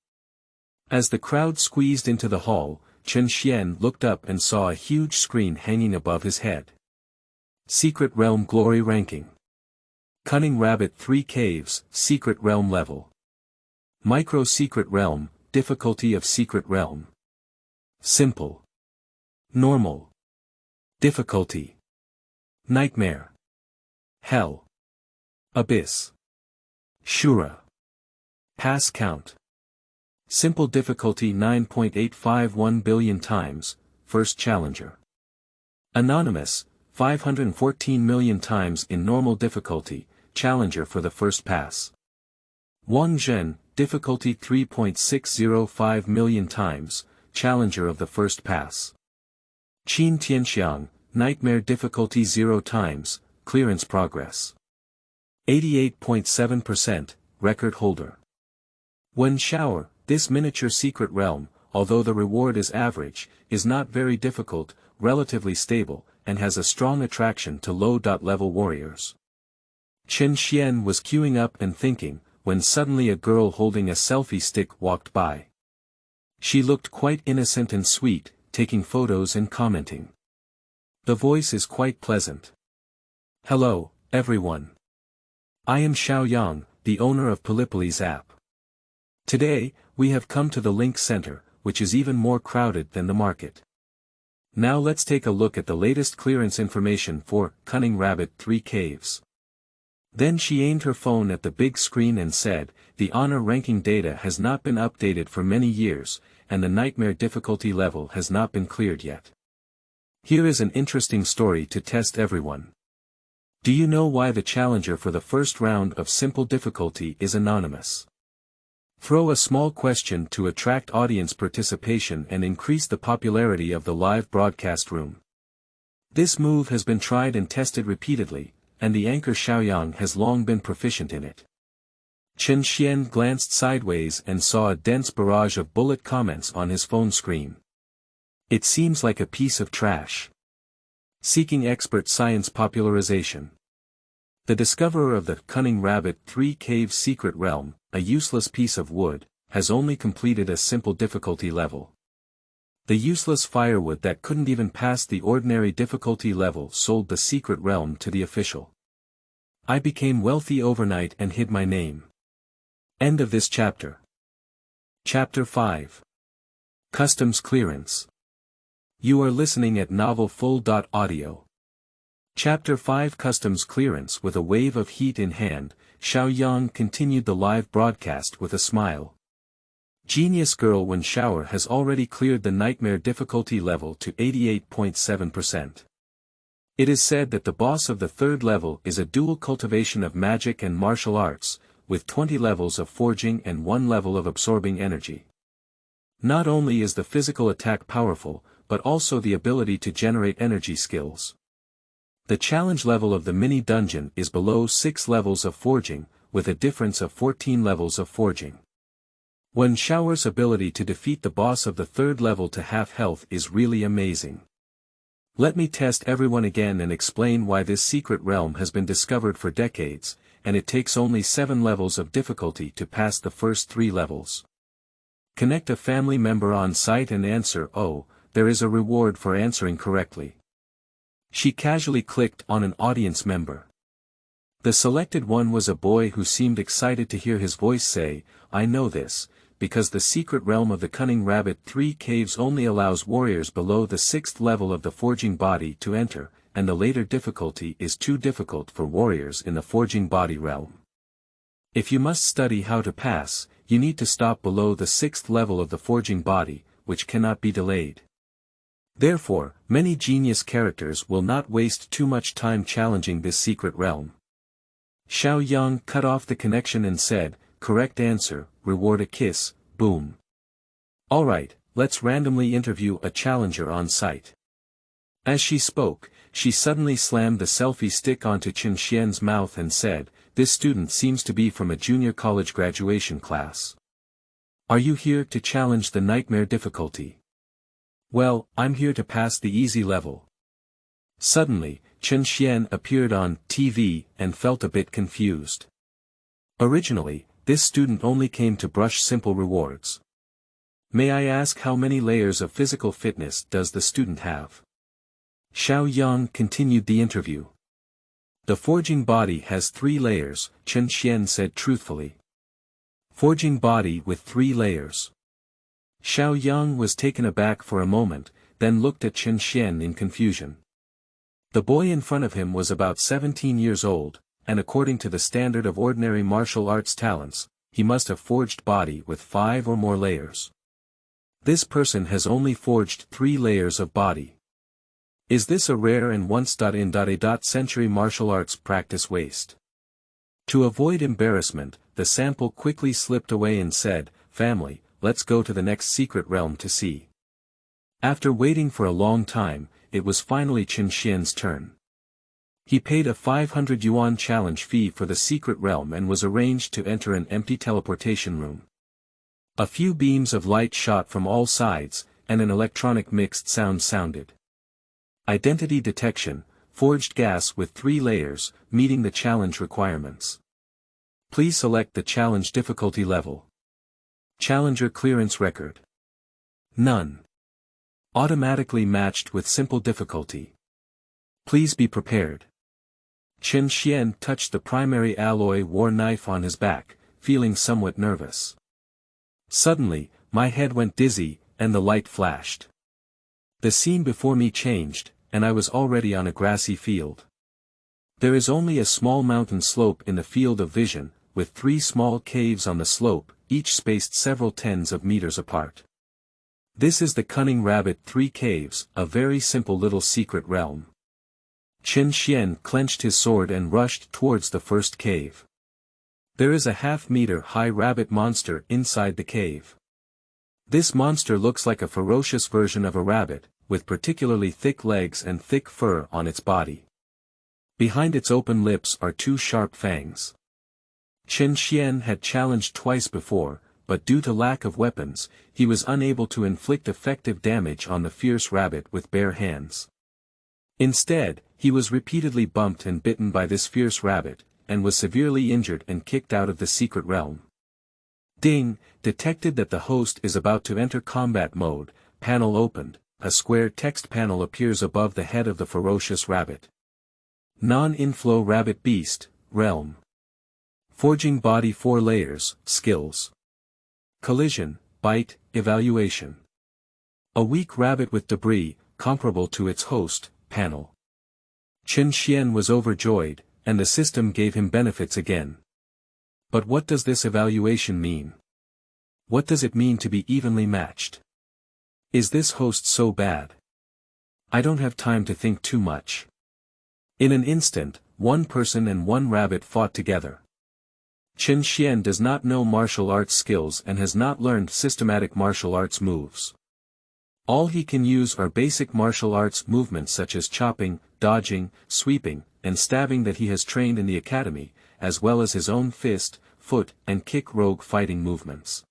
As the crowd squeezed into the hall, Chen Xuan looked up and saw a huge screen hanging above his head. Secret Realm Glory Ranking. Cunning Rabbit 3 Caves, Secret Realm Level. Micro Secret Realm, Difficulty of Secret Realm. Simple. Normal. Difficulty. Nightmare. Hell. Abyss. Shura. Pass count. Simple difficulty 9.851 billion times, first challenger. Anonymous, 514 million times in normal difficulty, challenger for the first pass. Wanzu, difficulty 3.605 million times, challenger of the first pass. Chen Xuan, nightmare difficulty 0 times, clearance progress. 88.7%, record holder. When shower, this miniature secret realm, although the reward is average, is not very difficult, relatively stable, and has a strong attraction to low-level warriors. Chen Xuan was queuing up and thinking, when suddenly a girl holding a selfie stick walked by. She looked quite innocent and sweet, taking photos and commenting. The voice is quite pleasant. Hello, everyone. I am Xiaoyang, the owner of Polypolis app. Today, we have come to the Link Center, which is even more crowded than the market. Now let's take a look at the latest clearance information for Cunning Rabbit 3 Caves. Then she aimed her phone at the big screen and said, the honor ranking data has not been updated for many years, and the nightmare difficulty level has not been cleared yet. Here is an interesting story to test everyone. Do you know why the challenger for the first round of simple difficulty is anonymous? Throw a small question to attract audience participation and increase the popularity of the live broadcast room. This move has been tried and tested repeatedly, and the anchor Xiaoyang has long been proficient in it. Chen Xuan glanced sideways and saw a dense barrage of bullet comments on his phone screen. It seems like a piece of trash. Seeking expert science popularization. The discoverer of the Cunning Rabbit 3 Caves secret realm, a useless piece of wood, has only completed a simple difficulty level. The useless firewood that couldn't even pass the ordinary difficulty level sold the secret realm to the official. I became wealthy overnight and hid my name. End of this chapter. Chapter 5. Customs Clearance. You are listening at novelfull.audio. Chapter 5 Customs Clearance. With a wave of heat in hand, Xiaoyang continued the live broadcast with a smile. Genius girl when shower has already cleared the nightmare difficulty level to 88.7%. It is said that the boss of the third level is a dual cultivation of magic and martial arts, with 20 levels of forging and 1 level of absorbing energy. Not only is the physical attack powerful, but also the ability to generate energy skills. The challenge level of the mini-dungeon is below 6 levels of forging, with a difference of 14 levels of forging. When Shower's ability to defeat the boss of the third level to half health is really amazing. Let me test everyone again and explain why this secret realm has been discovered for decades, and it takes only 7 levels of difficulty to pass the first 3 levels. Connect a family member on site and answer "Oh, there is a reward for answering correctly." She casually clicked on an audience member. The selected one was a boy who seemed excited to hear his voice say, "I know this, because the secret realm of the Cunning Rabbit 3 Caves only allows warriors below the 6th level of the forging body to enter, and the later difficulty is too difficult for warriors in the forging body realm. If you must study how to pass, you need to stop below the 6th level of the forging body, which cannot be delayed. Therefore, many genius characters will not waste too much time challenging this secret realm." Xiaoyang cut off the connection and said, "Correct answer, reward a kiss, boom. Alright, let's randomly interview a challenger on site." As she spoke, she suddenly slammed the selfie stick onto Chen Xuan's mouth and said, "This student seems to be from a junior college graduation class. Are you here to challenge the nightmare difficulty?" "Well, I'm here to pass the easy level." Suddenly, Chen Xuan appeared on TV and felt a bit confused. Originally, this student only came to brush simple rewards. May I ask how many layers of physical fitness does the student have? Xiao Yang continued the interview. The forging body has 3 layers, Chen Xuan said truthfully. Forging body with 3 layers. Xiao Yang was taken aback for a moment, then looked at Chen Xuan in confusion. The boy in front of him was about 17 years old, and according to the standard of ordinary martial arts talents, he must have forged body with 5 or more layers. This person has only forged 3 layers of body. Is this a rare and once-in-a-century martial arts practice waste? To avoid embarrassment, the sample quickly slipped away and said, "Family, let's go to the next secret realm to see." After waiting for a long time, it was finally Chen Xuan's turn. He paid a 500 yuan challenge fee for the secret realm and was arranged to enter an empty teleportation room. A few beams of light shot from all sides, and an electronic mixed sound sounded. Identity detection, forged gas with 3 layers, meeting the challenge requirements. Please select the challenge difficulty level. Challenger clearance record. None. Automatically matched with simple difficulty. Please be prepared. Chen Xuan touched the primary alloy war knife on his back, feeling somewhat nervous. Suddenly, my head went dizzy, and the light flashed. The scene before me changed, and I was already on a grassy field. There is only a small mountain slope in the field of vision, with 3 small caves on the slope, each spaced several tens of meters apart. This is the Cunning Rabbit 3 Caves, a very simple little secret realm. Chen Xuan clenched his sword and rushed towards the first cave. There is a half-meter-high rabbit monster inside the cave. This monster looks like a ferocious version of a rabbit, with particularly thick legs and thick fur on its body. Behind its open lips are 2 sharp fangs. Chen Xuan had challenged twice before, but due to lack of weapons, he was unable to inflict effective damage on the fierce rabbit with bare hands. Instead, he was repeatedly bumped and bitten by this fierce rabbit, and was severely injured and kicked out of the secret realm. Ding, detected that the host is about to enter combat mode, panel opened, a square text panel appears above the head of the ferocious rabbit. Non-inflow rabbit beast, realm. Forging body 4 layers, skills. Collision, bite, evaluation. A weak rabbit with debris, comparable to its host, panel. Chen Xuan was overjoyed, and the system gave him benefits again. But what does this evaluation mean? What does it mean to be evenly matched? Is this host so bad? I don't have time to think too much. In an instant, 1 person and 1 rabbit fought together. Chen Xuan does not know martial arts skills and has not learned systematic martial arts moves. All he can use are basic martial arts movements such as chopping, dodging, sweeping, and stabbing that he has trained in the academy, as well as his own fist, foot, and kick rogue fighting movements.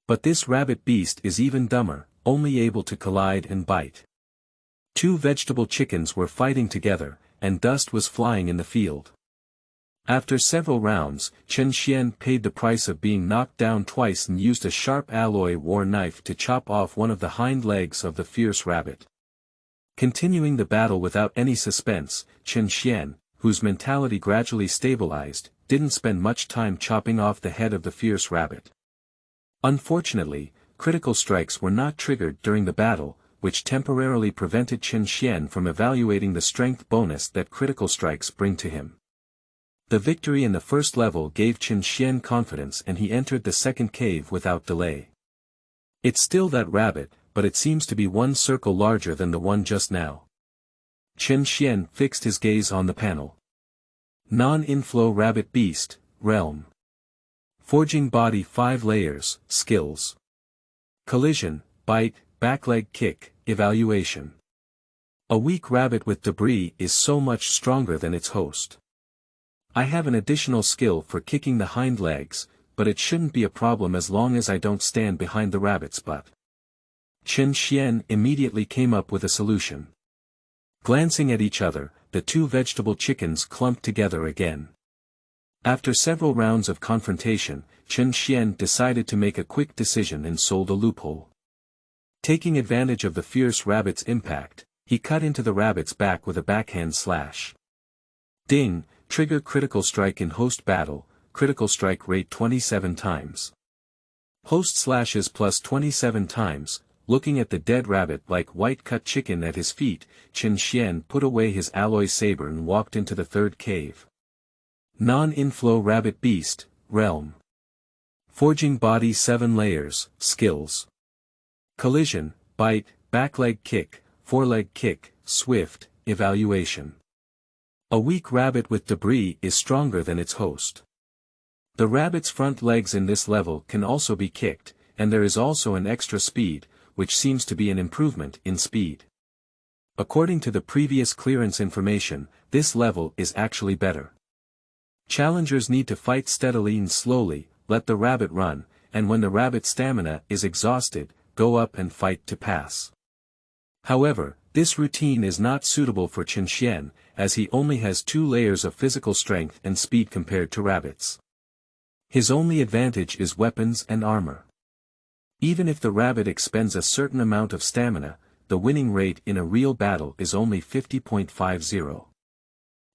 But this rabbit beast is even dumber, only able to collide and bite. 2 vegetable chickens were fighting together, and dust was flying in the field. After several rounds, Chen Xuan paid the price of being knocked down twice and used a sharp alloy war knife to chop off one of the hind legs of the fierce rabbit. Continuing the battle without any suspense, Chen Xuan, whose mentality gradually stabilized, didn't spend much time chopping off the head of the fierce rabbit. Unfortunately, critical strikes were not triggered during the battle, which temporarily prevented Chen Xuan from evaluating the strength bonus that critical strikes bring to him. The victory in the first level gave Chen Xuan confidence and he entered the second cave without delay. It's still that rabbit, but it seems to be 1 circle larger than the one just now. Chen Xuan fixed his gaze on the panel. Non-inflow rabbit beast, realm. Forging body 5 layers, skills. Collision, bite, backleg kick, evaluation. A weak rabbit with debris is so much stronger than its host. I have an additional skill for kicking the hind legs, but it shouldn't be a problem as long as I don't stand behind the rabbit's butt. Chen Xuan immediately came up with a solution. Glancing at each other, the 2 vegetable chickens clumped together again. After several rounds of confrontation, Chen Xuan decided to make a quick decision and sold a loophole. Taking advantage of the fierce rabbit's impact, he cut into the rabbit's back with a backhand slash. Ding, trigger critical strike in host battle, critical strike rate 27 times. Host slashes plus 27 times, looking at the dead rabbit like white-cut chicken at his feet, Chen Xuan put away his alloy saber and walked into the third cave. Non-inflow rabbit beast, realm. Forging body 7 layers, skills. Collision, bite, backleg kick, foreleg kick, swift, evaluation. A weak rabbit with debris is stronger than its host. The rabbit's front legs in this level can also be kicked, and there is also an extra speed, which seems to be an improvement in speed. According to the previous clearance information, this level is actually better. Challengers need to fight steadily and slowly, let the rabbit run, and when the rabbit's stamina is exhausted, go up and fight to pass. However, this routine is not suitable for Chen Xuan, as he only has 2 layers of physical strength and speed compared to rabbits. His only advantage is weapons and armor. Even if the rabbit expends a certain amount of stamina, the winning rate in a real battle is only 50.50.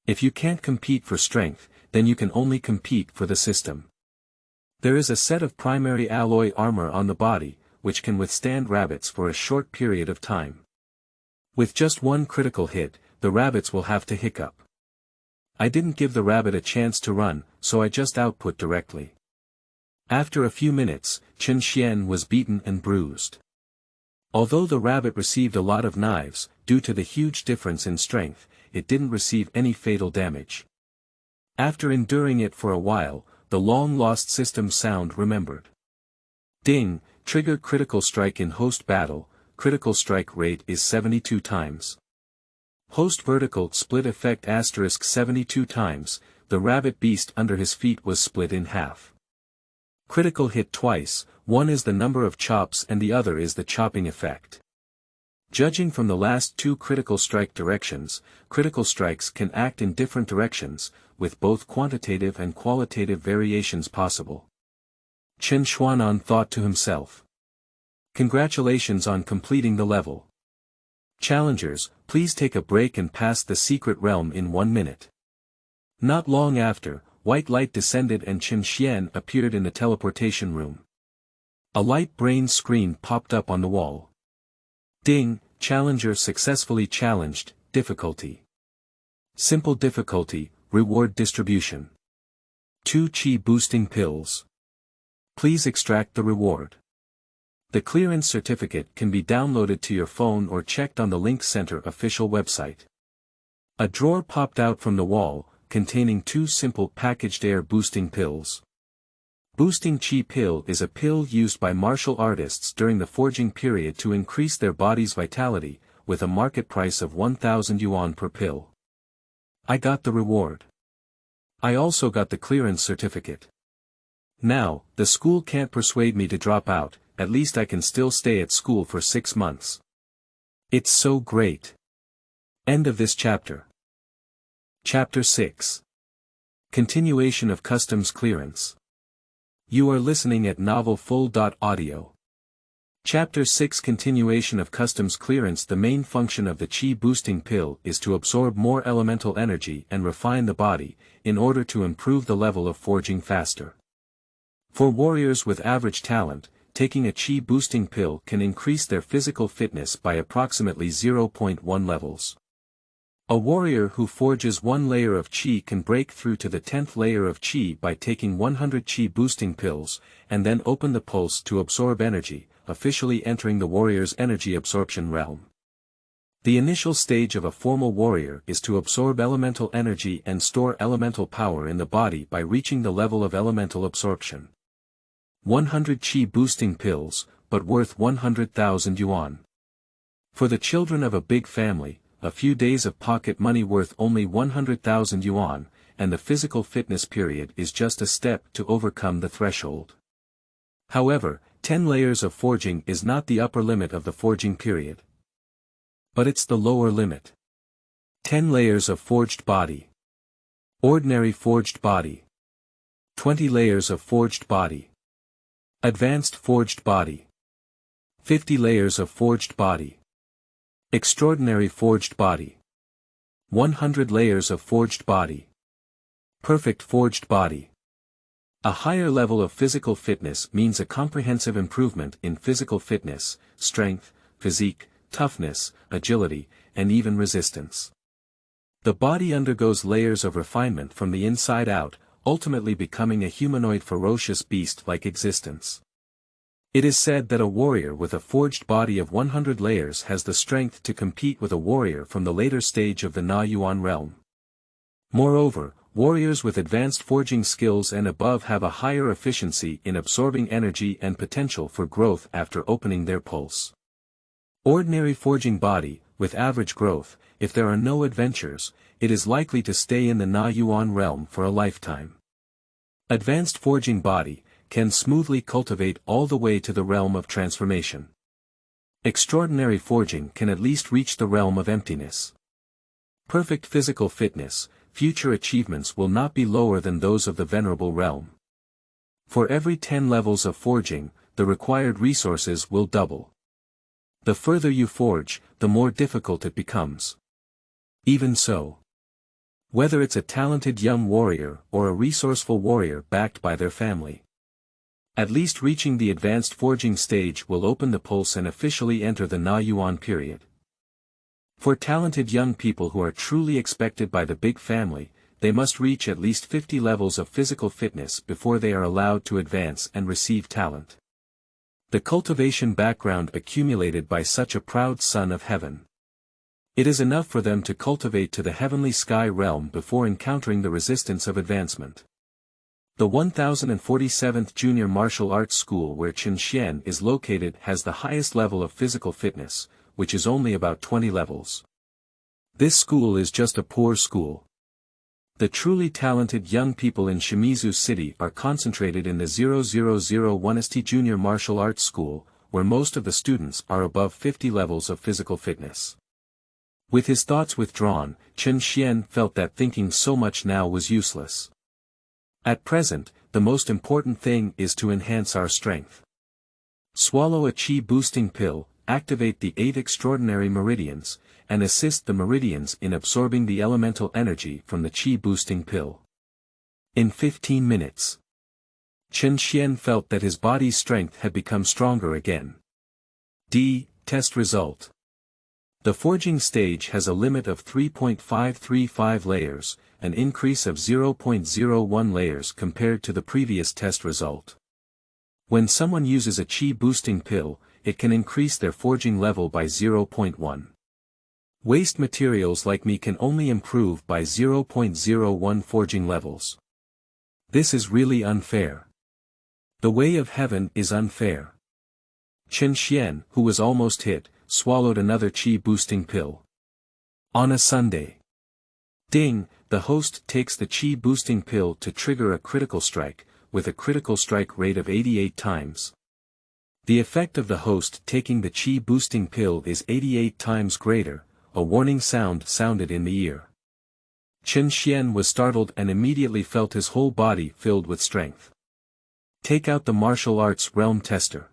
If you can't compete for strength, then you can only compete for the system. There is a set of primary alloy armor on the body, which can withstand rabbits for a short period of time. With just one critical hit, the rabbits will have to hiccup. I didn't give the rabbit a chance to run, so I just output directly. After a few minutes, Chen Xuan was beaten and bruised. Although the rabbit received a lot of knives, due to the huge difference in strength, it didn't receive any fatal damage. After enduring it for a while, the long-lost system sound remembered. Ding, trigger critical strike in host battle, critical strike rate is 72 times. Host vertical split effect asterisk 72 times, the rabbit beast under his feet was split in half. Critical hit twice, one is the number of chops and the other is the chopping effect. Judging from the last 2 critical strike directions, critical strikes can act in different directions, with both quantitative and qualitative variations possible. Chen Xuan thought to himself. Congratulations on completing the level. Challengers, please take a break and pass the secret realm in 1 minute. Not long after, white light descended and Chen Xuan appeared in the teleportation room. A light brain screen popped up on the wall. Ding, challenger successfully challenged, difficulty. Simple difficulty, reward distribution. 2 chi boosting pills. Please extract the reward. The clearance certificate can be downloaded to your phone or checked on the Link Center official website. A drawer popped out from the wall, containing 2 simple packaged air boosting pills. Boosting Chi pill is a pill used by martial artists during the forging period to increase their body's vitality, with a market price of 1,000 yuan per pill. I got the reward. I also got the clearance certificate. Now, the school can't persuade me to drop out, at least I can still stay at school for 6 months. It's so great. End of this chapter. Chapter 6. Continuation of Customs Clearance. You are listening at novelfull.audio. Chapter 6 Continuation of Customs Clearance. The main function of the Chi boosting pill is to absorb more elemental energy and refine the body, in order to improve the level of forging faster. For warriors with average talent, taking a Chi boosting pill can increase their physical fitness by approximately 0.1 levels. A warrior who forges 1 layer of Chi can break through to the 10th layer of Chi by taking 100 Chi boosting pills, and then open the pulse to absorb energy, officially entering the warrior's energy absorption realm. The initial stage of a formal warrior is to absorb elemental energy and store elemental power in the body by reaching the level of elemental absorption. 100 Chi boosting pills, but worth 100,000 yuan. For the children of a big family, a few days of pocket money worth only 100,000 yuan, and the physical fitness period is just a step to overcome the threshold. However, 10 layers of forging is not the upper limit of the forging period. But it's the lower limit. 10 layers of forged body. Ordinary forged body. 20 layers of forged body. Advanced forged body. 50 layers of forged body. Extraordinary forged body. 100 layers of forged body. Perfect forged body. A higher level of physical fitness means a comprehensive improvement in physical fitness, strength, physique, toughness, agility, and even resistance. The body undergoes layers of refinement from the inside out, ultimately becoming a humanoid ferocious beast-like existence. It is said that a warrior with a forged body of 100 layers has the strength to compete with a warrior from the later stage of the Na Yuan realm. Moreover, warriors with advanced forging skills and above have a higher efficiency in absorbing energy and potential for growth after opening their pulse. Ordinary forging body, with average growth, if there are no adventures, it is likely to stay in the Na Yuan realm for a lifetime. Advanced forging body can smoothly cultivate all the way to the realm of transformation. Extraordinary forging can at least reach the realm of emptiness. Perfect physical fitness, future achievements will not be lower than those of the venerable realm. For every 10 levels of forging, the required resources will double. The further you forge, the more difficult it becomes. Even so, whether it's a talented young warrior or a resourceful warrior backed by their family, at least reaching the advanced forging stage will open the pulse and officially enter the Na Yuan period. For talented young people who are truly expected by the big family, they must reach at least 50 levels of physical fitness before they are allowed to advance and receive talent. The cultivation background accumulated by such a proud son of heaven. It is enough for them to cultivate to the heavenly sky realm before encountering the resistance of advancement. The 1047th Junior Martial Arts School where Chen Xuan is located has the highest level of physical fitness, which is only about 20 levels. This school is just a poor school. The truly talented young people in Shimizu City are concentrated in the 0001st Junior Martial Arts School, where most of the students are above 50 levels of physical fitness. With his thoughts withdrawn, Chen Xuan felt that thinking so much now was useless. At present, the most important thing is to enhance our strength. Swallow a chi boosting pill, activate the 8 extraordinary meridians, and assist the meridians in absorbing the elemental energy from the chi boosting pill. In 15 minutes, Chen Xuan felt that his body's strength had become stronger again. Test result. The forging stage has a limit of 3.535 layers, an increase of 0.01 layers compared to the previous test result. When someone uses a chi boosting pill, it can increase their forging level by 0.1. Waste materials like me can only improve by 0.01 forging levels. This is really unfair. The way of heaven is unfair. Chen Xuan, who was almost hit, swallowed another chi boosting pill. On a Sunday. Ding, the host takes the chi boosting pill to trigger a critical strike, with a critical strike rate of 88 times. The effect of the host taking the chi boosting pill is 88 times greater, a warning sound sounded in the ear. Chen Xuan was startled and immediately felt his whole body filled with strength. Take out the martial arts realm tester.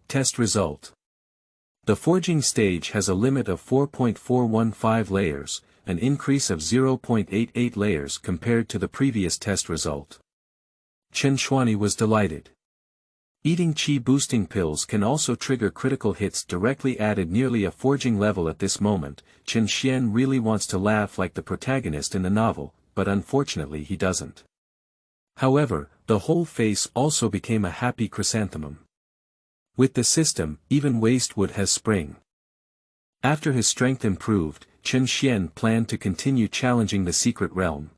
Test result. The forging stage has a limit of 4.415 layers, an increase of 0.88 layers compared to the previous test result. Chen Xuan was delighted. Eating chi boosting pills can also trigger critical hits directly added nearly a forging level at this moment. Chen Xuan really wants to laugh like the protagonist in the novel, but unfortunately he doesn't. However, the whole face also became a happy chrysanthemum. With the system, even waste wood has spring. After his strength improved, Chen Xuan planned to continue challenging the secret realm.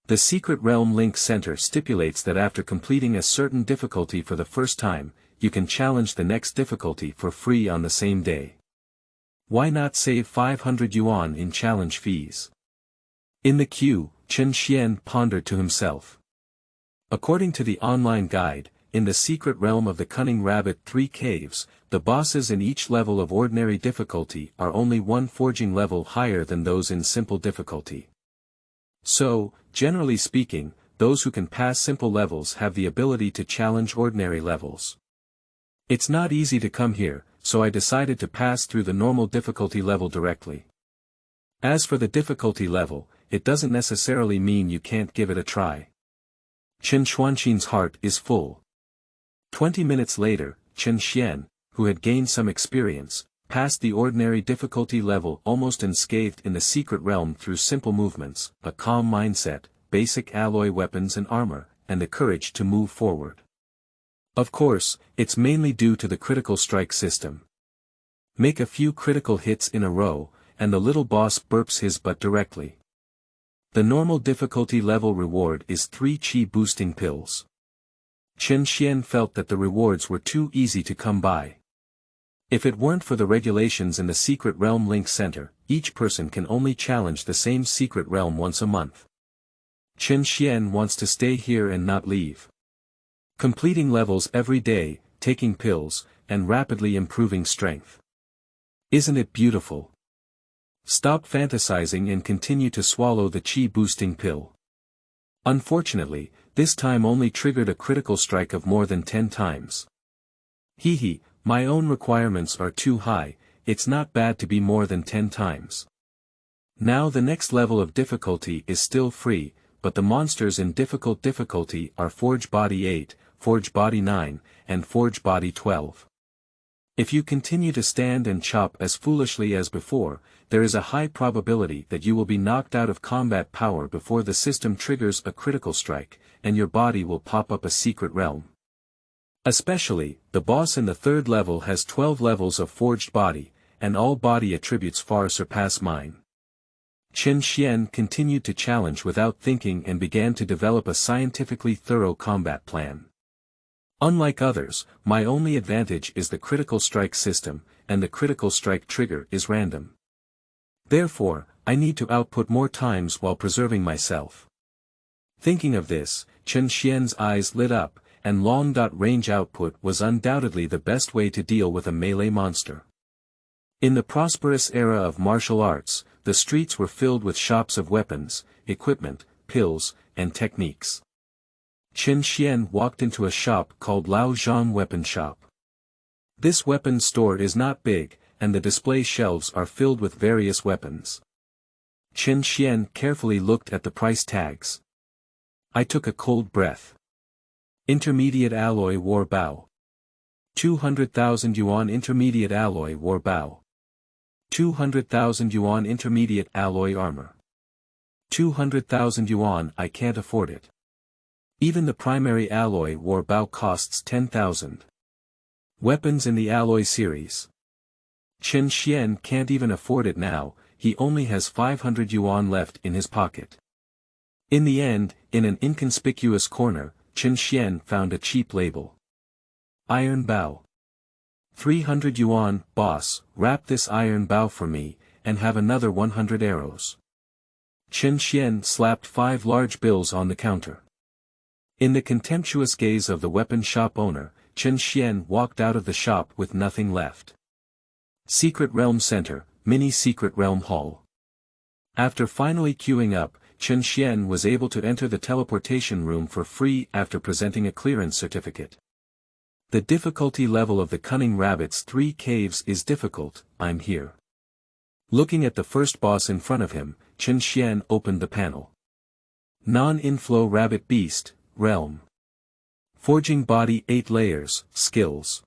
The secret realm link center stipulates that after completing a certain difficulty for the first time, you can challenge the next difficulty for free on the same day. Why not save 500 yuan in challenge fees? In the queue, Chen Xuan pondered to himself. According to the online guide, in the secret realm of the Cunning Rabbit 3 caves, the bosses in each level of ordinary difficulty are only one forging level higher than those in simple difficulty. So, generally speaking, those who can pass simple levels have the ability to challenge ordinary levels. It's not easy to come here, so I decided to pass through the normal difficulty level directly. As for the difficulty level, it doesn't necessarily mean you can't give it a try. Chen Xuan's heart is full. 20 minutes later, Chen Xuan, who had gained some experience, passed the ordinary difficulty level almost unscathed in the secret realm through simple movements, a calm mindset, basic alloy weapons and armor, and the courage to move forward. Of course, it's mainly due to the critical strike system. Make a few critical hits in a row, and the little boss burps his butt directly. The normal difficulty level reward is 3 chi boosting pills. Chen Xuan felt that the rewards were too easy to come by. If it weren't for the regulations in the Secret Realm Link Center, each person can only challenge the same secret realm once a month. Chen Xuan wants to stay here and not leave. Completing levels every day, taking pills, and rapidly improving strength. Isn't it beautiful? Stop fantasizing and continue to swallow the chi-boosting pill. Unfortunately, this time only triggered a critical strike of more than 10 times. Hehe, my own requirements are too high, it's not bad to be more than 10 times. Now the next level of difficulty is still free, but the monsters in difficult difficulty are Forge Body 8, Forge Body 9, and Forge Body 12. If you continue to stand and chop as foolishly as before, there is a high probability that you will be knocked out of combat power before the system triggers a critical strike, and your body will pop up a secret realm. Especially, the boss in the 3rd level has 12 levels of forged body, and all body attributes far surpass mine. Chen Xuan continued to challenge without thinking and began to develop a scientifically thorough combat plan. Unlike others, my only advantage is the critical strike system, and the critical strike trigger is random. Therefore, I need to output more times while preserving myself. Thinking of this, Chen Xuan's eyes lit up, and long-range output was undoubtedly the best way to deal with a melee monster. In the prosperous era of martial arts, the streets were filled with shops of weapons, equipment, pills, and techniques. Chen Xuan walked into a shop called Lao Zhang Weapon Shop. This weapon store is not big, and the display shelves are filled with various weapons. Chen Xuan carefully looked at the price tags. I took a cold breath. Intermediate alloy war bow. 200,000 yuan intermediate alloy war bow. 200,000 yuan intermediate alloy armor. 200,000 yuan I can't afford it. Even the primary alloy war bow costs 10,000. Weapons in the alloy series. Chen Xuan can't even afford it now, he only has 500 yuan left in his pocket. In the end, in an inconspicuous corner, Chen Xuan found a cheap label. Iron bow. 300 yuan, boss, wrap this iron bow for me, and have another 100 arrows. Chen Xuan slapped 5 large bills on the counter. In the contemptuous gaze of the weapon shop owner, Chen Xuan walked out of the shop with nothing left. Secret Realm Center, Mini Secret Realm Hall. After finally queuing up, Chen Xuan was able to enter the teleportation room for free after presenting a clearance certificate. The difficulty level of the Cunning Rabbit's 3 caves is difficult, I'm here. Looking at the first boss in front of him, Chen Xuan opened the panel. Non-inflow Rabbit Beast, Realm. Forging Body 8 layers, Skills.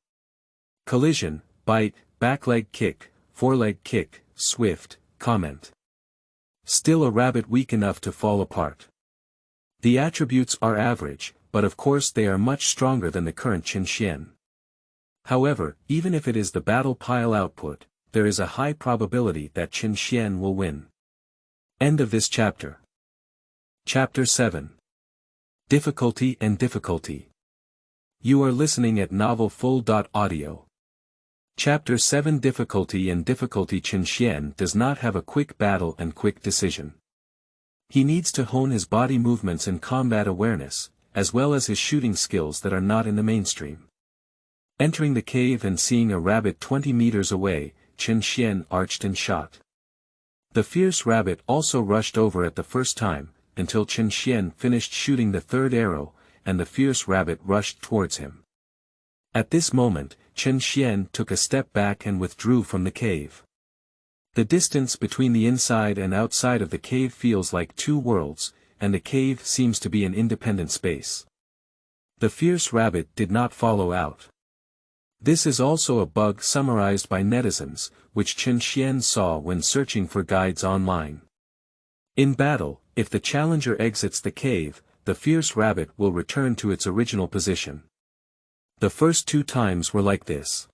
Collision, Bite, Backleg Kick, Foreleg Kick, Swift, Comment. Still a rabbit weak enough to fall apart. The attributes are average, but of course they are much stronger than the current Chen Xuan. However, even if it is the battle pile output, there is a high probability that Chen Xuan will win. End of this chapter. Chapter 7. Difficulty and Difficulty. You are listening at novelfull.audio. Chapter 7 Difficulty and Difficulty. Chen Xuan does not have a quick battle and quick decision. He needs to hone his body movements and combat awareness, as well as his shooting skills that are not in the mainstream. Entering the cave and seeing a rabbit 20 meters away, Chen Xuan arched and shot. The fierce rabbit also rushed over at the first time, until Chen Xuan finished shooting the third arrow, and the fierce rabbit rushed towards him. At this moment, Chen Xuan took a step back and withdrew from the cave. The distance between the inside and outside of the cave feels like two worlds, and the cave seems to be an independent space. The fierce rabbit did not follow out. This is also a bug summarized by netizens, which Chen Xuan saw when searching for guides online. In battle, if the challenger exits the cave, the fierce rabbit will return to its original position. The first 2 times were like this.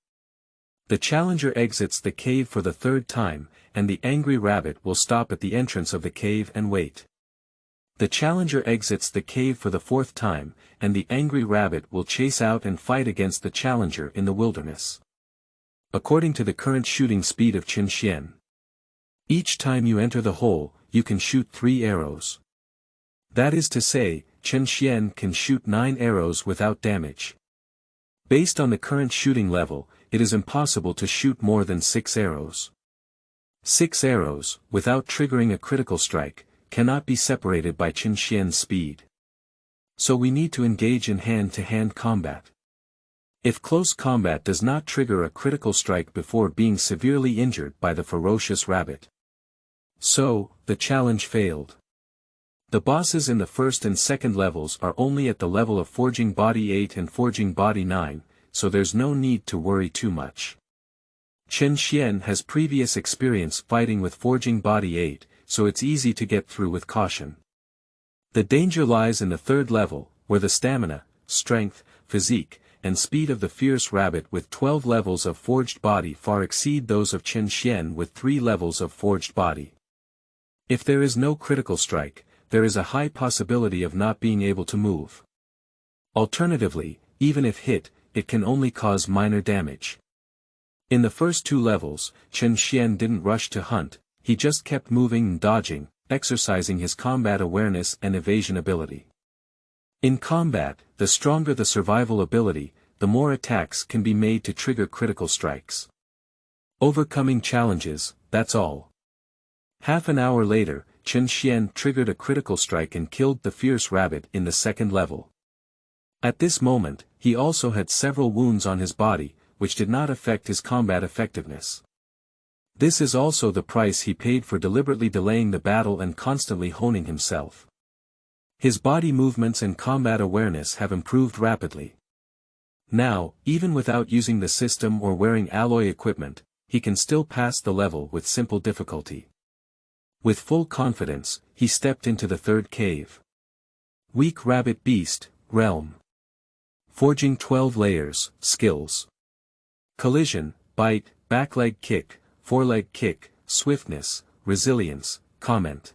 The challenger exits the cave for the third time, and the angry rabbit will stop at the entrance of the cave and wait. The challenger exits the cave for the 4th time, and the angry rabbit will chase out and fight against the challenger in the wilderness. According to the current shooting speed of Chen Xuan, each time you enter the hole, you can shoot 3 arrows. That is to say, Chen Xuan can shoot 9 arrows without damage. Based on the current shooting level, it is impossible to shoot more than 6 arrows. 6 arrows, without triggering a critical strike, cannot be separated by Chen Xuan's speed. So we need to engage in hand-to-hand combat. If close combat does not trigger a critical strike before being severely injured by the ferocious rabbit, so, the challenge failed. The bosses in the first and second levels are only at the level of Forging Body 8 and Forging Body 9, so there's no need to worry too much. Chen Xuan has previous experience fighting with Forging Body 8, so it's easy to get through with caution. The danger lies in the third level, where the stamina, strength, physique, and speed of the fierce rabbit with 12 levels of Forged Body far exceed those of Chen Xuan with 3 levels of Forged Body. If there is no critical strike, there is a high possibility of not being able to move. Alternatively, even if hit, it can only cause minor damage. In the first 2 levels, Chen Xuan didn't rush to hunt, he just kept moving and dodging, exercising his combat awareness and evasion ability. In combat, the stronger the survival ability, the more attacks can be made to trigger critical strikes. Overcoming challenges, that's all. Half an hour later, Chen Xuan triggered a critical strike and killed the fierce rabbit in the second level. At this moment, he also had several wounds on his body, which did not affect his combat effectiveness. This is also the price he paid for deliberately delaying the battle and constantly honing himself. His body movements and combat awareness have improved rapidly. Now, even without using the system or wearing alloy equipment, he can still pass the level with simple difficulty. With full confidence, he stepped into the third cave. Weak Rabbit Beast, Realm. Forging 12 layers, skills. Collision, bite, back leg kick, foreleg kick, swiftness, resilience, comment.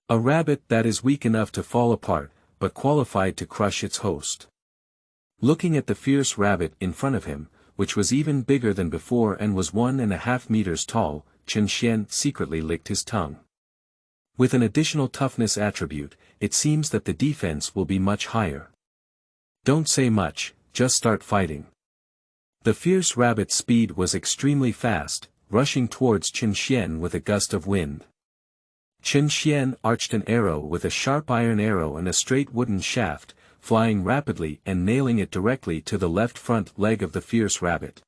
A rabbit that is weak enough to fall apart, but qualified to crush its host. Looking at the fierce rabbit in front of him, which was even bigger than before and was 1.5 meters tall, Chen Xuan secretly licked his tongue. With an additional toughness attribute, it seems that the defense will be much higher. Don't say much, just start fighting. The fierce rabbit's speed was extremely fast, rushing towards Chen Xuan with a gust of wind. Chen Xuan arched an arrow with a sharp iron arrow and a straight wooden shaft, flying rapidly and nailing it directly to the left front leg of the fierce rabbit.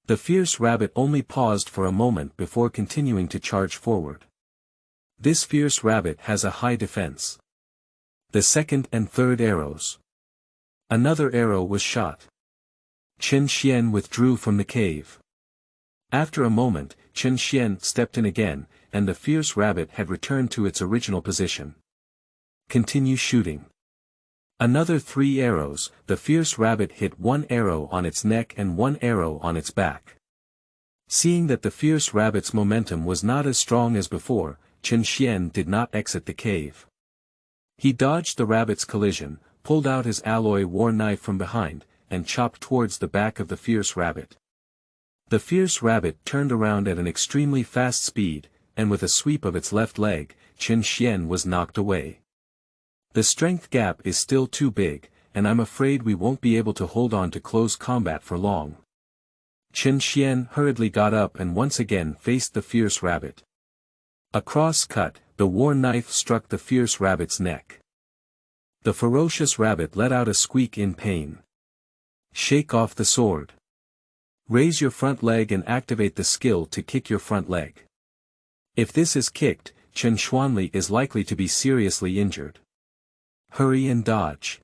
The fierce rabbit only paused for a moment before continuing to charge forward. This fierce rabbit has a high defense. The second and third arrows. Another arrow was shot. Chen Xuan withdrew from the cave. After a moment, Chen Xuan stepped in again, and the fierce rabbit had returned to its original position. Continue shooting. Another 3 arrows, the fierce rabbit hit 1 arrow on its neck and 1 arrow on its back. Seeing that the fierce rabbit's momentum was not as strong as before, Chen Xuan did not exit the cave. He dodged the rabbit's collision, pulled out his alloy war knife from behind, and chopped towards the back of the fierce rabbit. The fierce rabbit turned around at an extremely fast speed, and with a sweep of its left leg, Chen Xuan was knocked away. The strength gap is still too big, and I'm afraid we won't be able to hold on to close combat for long. Chen Xuan hurriedly got up and once again faced the fierce rabbit. A cross cut, the war knife struck the fierce rabbit's neck. The ferocious rabbit let out a squeak in pain. Shake off the sword. Raise your front leg and activate the skill to kick your front leg. If this is kicked, Chen Xuan is likely to be seriously injured. Hurry and dodge.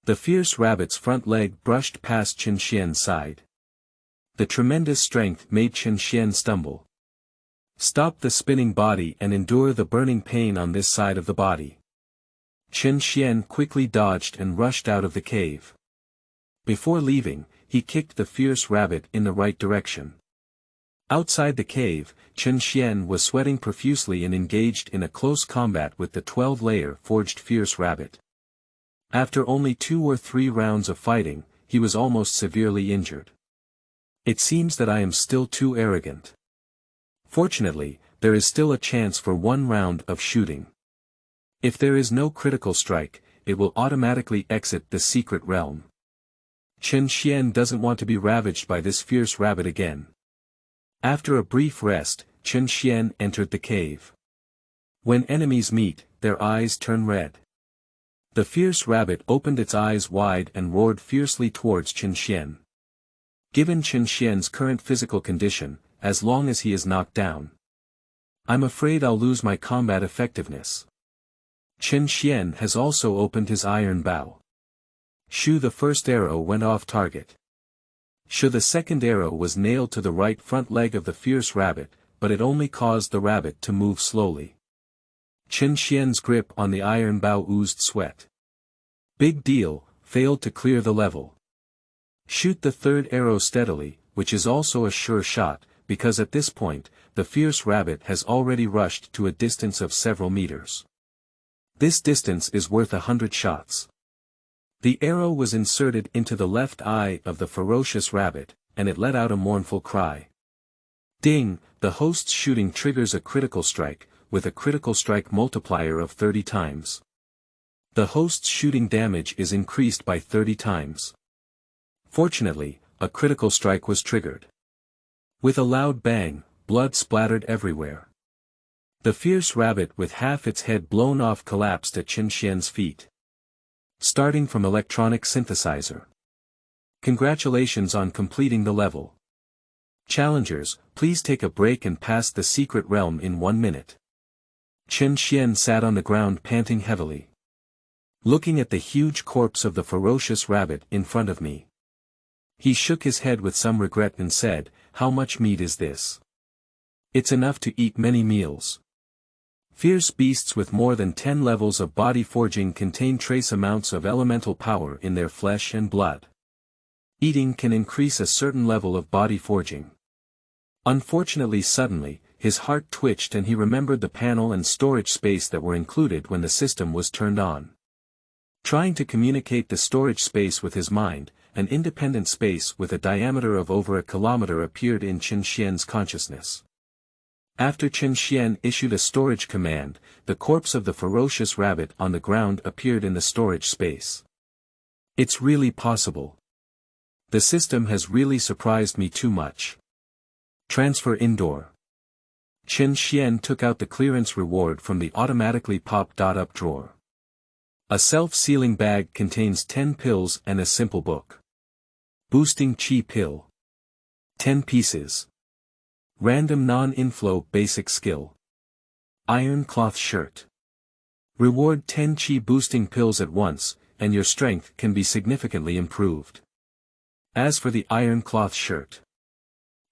The fierce rabbit's front leg brushed past Chen Xuan's side. The tremendous strength made Chen Xuan stumble. Stop the spinning body and endure the burning pain on this side of the body. Chen Xuan quickly dodged and rushed out of the cave. Before leaving, he kicked the fierce rabbit in the right direction. Outside the cave, Chen Xuan was sweating profusely and engaged in a close combat with the 12-layer forged fierce rabbit. After only 2 or 3 rounds of fighting, he was almost severely injured. It seems that I am still too arrogant. Fortunately, there is still a chance for 1 round of shooting. If there is no critical strike, it will automatically exit the secret realm. Chen Xuan doesn't want to be ravaged by this fierce rabbit again. After a brief rest, Chen Xuan entered the cave. When enemies meet, their eyes turn red. The fierce rabbit opened its eyes wide and roared fiercely towards Chen Xuan. Given Chen Xuan's current physical condition, as long as he is knocked down, I'm afraid I'll lose my combat effectiveness. Chen Xuan has also opened his iron bow. Shu, the first arrow went off target. Shu, the second arrow was nailed to the right front leg of the fierce rabbit, but it only caused the rabbit to move slowly. Chen Xuan's grip on the iron bow oozed sweat. Big deal, failed to clear the level. Shoot the third arrow steadily, which is also a sure shot, because at this point, the fierce rabbit has already rushed to a distance of several meters. This distance is worth 100 shots. The arrow was inserted into the left eye of the ferocious rabbit, and it let out a mournful cry. Ding, the host's shooting triggers a critical strike, with a critical strike multiplier of 30 times. The host's shooting damage is increased by 30 times. Fortunately, a critical strike was triggered. With a loud bang, blood splattered everywhere. The fierce rabbit with half its head blown off collapsed at Chen Xuan's feet. Starting from electronic synthesizer. Congratulations on completing the level. Challengers, please take a break and pass the secret realm in 1 minute. Chen Xuan sat on the ground panting heavily. Looking at the huge corpse of the ferocious rabbit in front of me. He shook his head with some regret and said, "How much meat is this? It's enough to eat many meals." Fierce beasts with more than 10 levels of body forging contain trace amounts of elemental power in their flesh and blood. Eating can increase a certain level of body forging. Unfortunately, suddenly, his heart twitched and he remembered the panel and storage space that were included when the system was turned on. Trying to communicate the storage space with his mind, an independent space with a diameter of over a kilometer appeared in Chen Xuan's consciousness. After Chen Xuan issued a storage command, the corpse of the ferocious rabbit on the ground appeared in the storage space. It's really possible. The system has really surprised me too much. Transfer indoor. Chen Xuan took out the clearance reward from the automatically pop-up drawer. A self-sealing bag contains 10 pills and a simple book. Boosting Chi pill. 10 pieces. Random non-inflow basic skill. Iron cloth shirt. Reward 10 Chi boosting pills at once, and your strength can be significantly improved. As for the iron cloth shirt.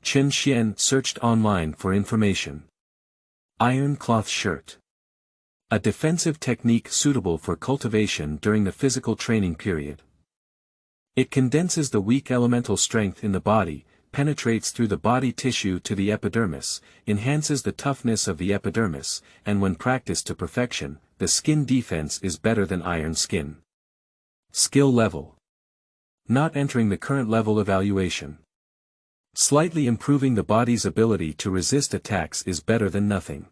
Chen Xuan searched online for information. Iron cloth shirt. A defensive technique suitable for cultivation during the physical training period. It condenses the weak elemental strength in the body, penetrates through the body tissue to the epidermis, enhances the toughness of the epidermis, and when practiced to perfection, the skin defense is better than iron skin. Skill level. Not entering the current level evaluation. Slightly improving the body's ability to resist attacks is better than nothing.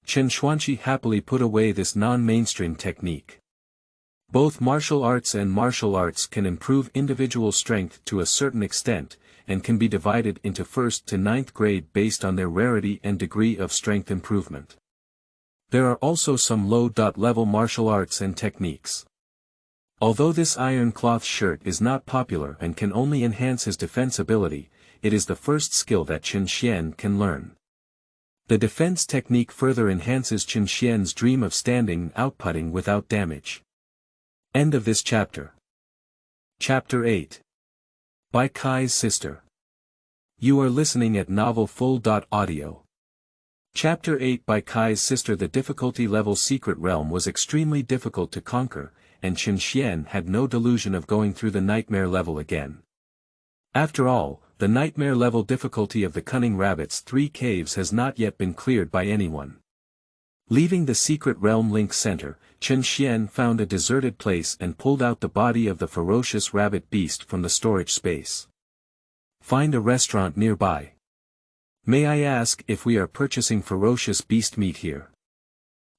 Chen Xuan happily put away this non-mainstream technique. Both martial arts and martial arts can improve individual strength to a certain extent, and can be divided into 1st to 9th grade based on their rarity and degree of strength improvement. There are also some low-level martial arts and techniques. Although this iron cloth shirt is not popular and can only enhance his defense ability, it is the first skill that Chen Xuan can learn. The defense technique further enhances Chen Xuan's dream of standing outputting without damage. End of this chapter. Chapter 8. By Kai's Sister. You are listening at Novel Full.audio. Chapter 8 by Kai's Sister. The difficulty level Secret Realm was extremely difficult to conquer, and Chen Xuan had no delusion of going through the nightmare level again. After all, the nightmare level difficulty of the Cunning Rabbit's 3 caves has not yet been cleared by anyone. Leaving the Secret Realm Link Center, Chen Xuan found a deserted place and pulled out the body of the ferocious rabbit beast from the storage space. Find a restaurant nearby. May I ask if we are purchasing ferocious beast meat here?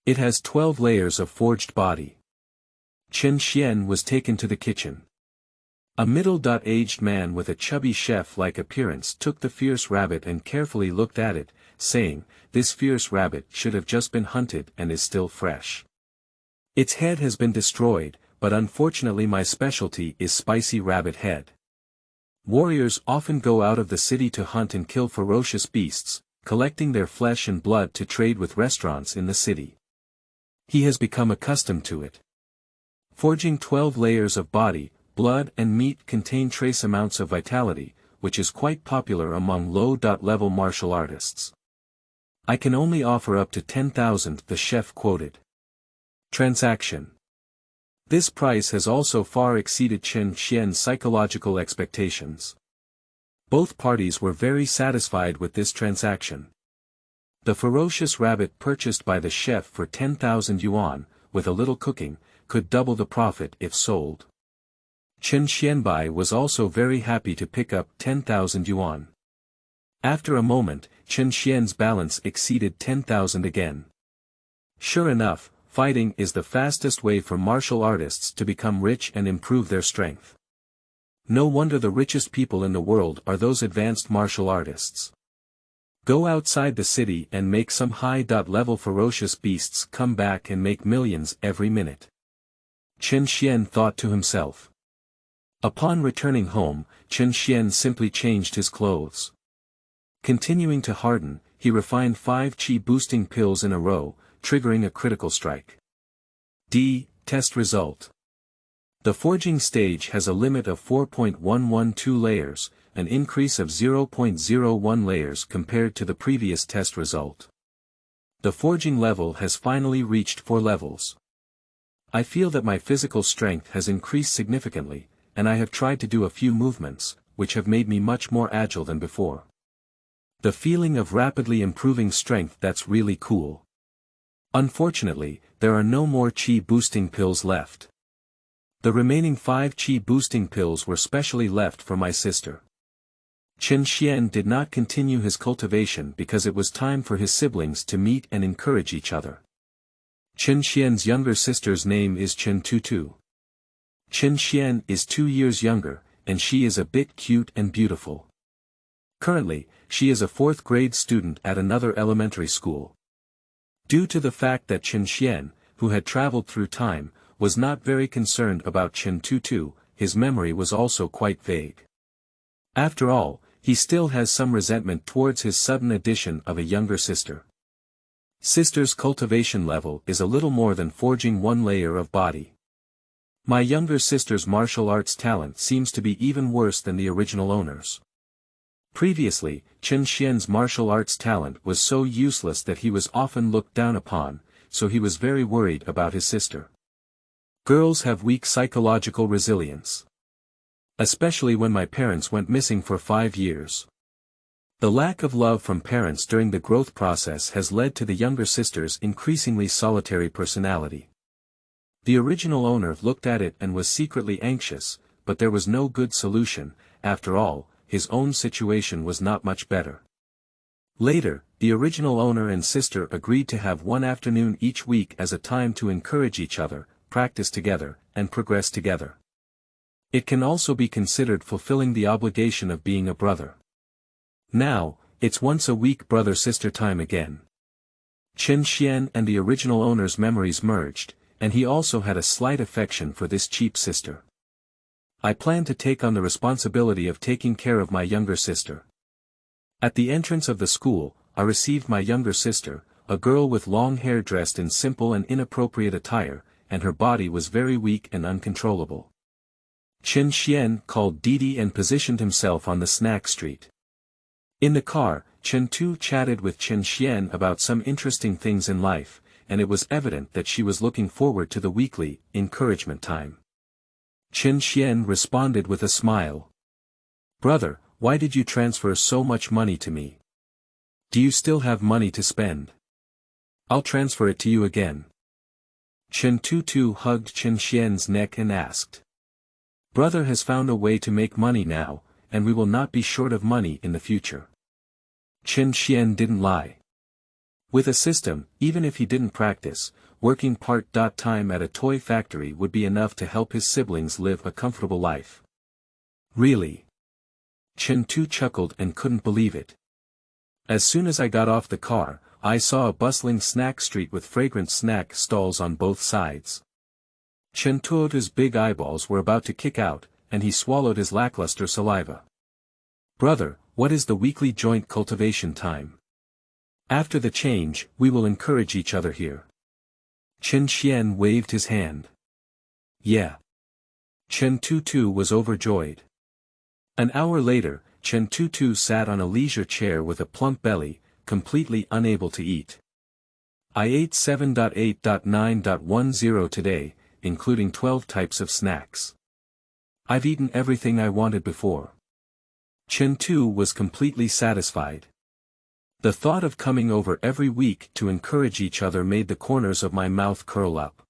It has 12 layers of forged body. Chen Xuan was taken to the kitchen. A middle-aged man with a chubby chef-like appearance took the fierce rabbit and carefully looked at it, saying, "This fierce rabbit should have just been hunted and is still fresh. Its head has been destroyed, but unfortunately my specialty is spicy rabbit head." Warriors often go out of the city to hunt and kill ferocious beasts, collecting their flesh and blood to trade with restaurants in the city. He has become accustomed to it. Forging 12 layers of body, blood and meat contain trace amounts of vitality, which is quite popular among low-level martial artists. I can only offer up to 10,000, the chef quoted. Transaction. This price has also far exceeded Chen Xuan's psychological expectations. Both parties were very satisfied with this transaction. The ferocious rabbit purchased by the chef for 10,000 yuan, with a little cooking, could double the profit if sold. Chen Xianbai was also very happy to pick up 10,000 yuan. After a moment, Chen Xian's balance exceeded 10,000 again. Sure enough, fighting is the fastest way for martial artists to become rich and improve their strength. No wonder the richest people in the world are those advanced martial artists. Go outside the city and make some high-level ferocious beasts come back and make millions every minute. Chen Xuan thought to himself. Upon returning home, Chen Xuan simply changed his clothes. Continuing to harden, he refined 5 chi-boosting pills in a row, triggering a critical strike. Test result. The forging stage has a limit of 4.112 layers, an increase of 0.01 layers compared to the previous test result. The forging level has finally reached 4 levels. I feel that my physical strength has increased significantly, and I have tried to do a few movements, which have made me much more agile than before. The feeling of rapidly improving strength, that's really cool. Unfortunately, there are no more chi-boosting pills left. The remaining 5 chi-boosting pills were specially left for my sister. Chen Xuan did not continue his cultivation because it was time for his siblings to meet and encourage each other. Chen Xuan's younger sister's name is Chen Tutu. Chen Xuan is 2 years younger, and she is a bit cute and beautiful. Currently, she is a 4th grade student at another elementary school. Due to the fact that Chen Xuan, who had traveled through time, was not very concerned about Chen Tutu, his memory was also quite vague. After all, he still has some resentment towards his sudden addition of a younger sister. Sister's cultivation level is a little more than forging 1 layer of body. My younger sister's martial arts talent seems to be even worse than the original owner's. Previously, Chen Xuan's martial arts talent was so useless that he was often looked down upon, so he was very worried about his sister. Girls have weak psychological resilience. Especially when my parents went missing for 5 years. The lack of love from parents during the growth process has led to the younger sister's increasingly solitary personality. The original owner looked at it and was secretly anxious, but there was no good solution. After all, his own situation was not much better. Later, the original owner and sister agreed to have 1 afternoon each week as a time to encourage each other, practice together, and progress together. It can also be considered fulfilling the obligation of being a brother. Now, it's once-a-week brother-sister time again. Chen Xuan and the original owner's memories merged, and he also had a slight affection for this cheap sister. I plan to take on the responsibility of taking care of my younger sister. At the entrance of the school, I received my younger sister, a girl with long hair dressed in simple and inappropriate attire, and her body was very weak and uncontrollable. Chen Xuan called Didi and positioned himself on the snack street. In the car, Chen Tu chatted with Chen Xuan about some interesting things in life, and it was evident that she was looking forward to the weekly encouragement time. Chen Xuan responded with a smile. "Brother, why did you transfer so much money to me? Do you still have money to spend? I'll transfer it to you again." Chen Tu hugged Chen Xuan's neck and asked. "Brother has found a way to make money now, and we will not be short of money in the future." Chen Xuan didn't lie. With a system, even if he didn't practice, working part-time at a toy factory would be enough to help his siblings live a comfortable life. "Really?" Chen Tu chuckled and couldn't believe it. "As soon as I got off the car, I saw a bustling snack street with fragrant snack stalls on both sides." Chen Tuo's big eyeballs were about to kick out, and he swallowed his lackluster saliva. "Brother, what is the weekly joint cultivation time? After the change, we will encourage each other here." Chen Xuan waved his hand. "Yeah." Chen Tu was overjoyed. An hour later, Chen Tu sat on a leisure chair with a plump belly, completely unable to eat. "I ate 7.8.9.10 today, including 12 types of snacks. I've eaten everything I wanted before." Chen Tu was completely satisfied. The thought of coming over every week to encourage each other made the corners of my mouth curl up.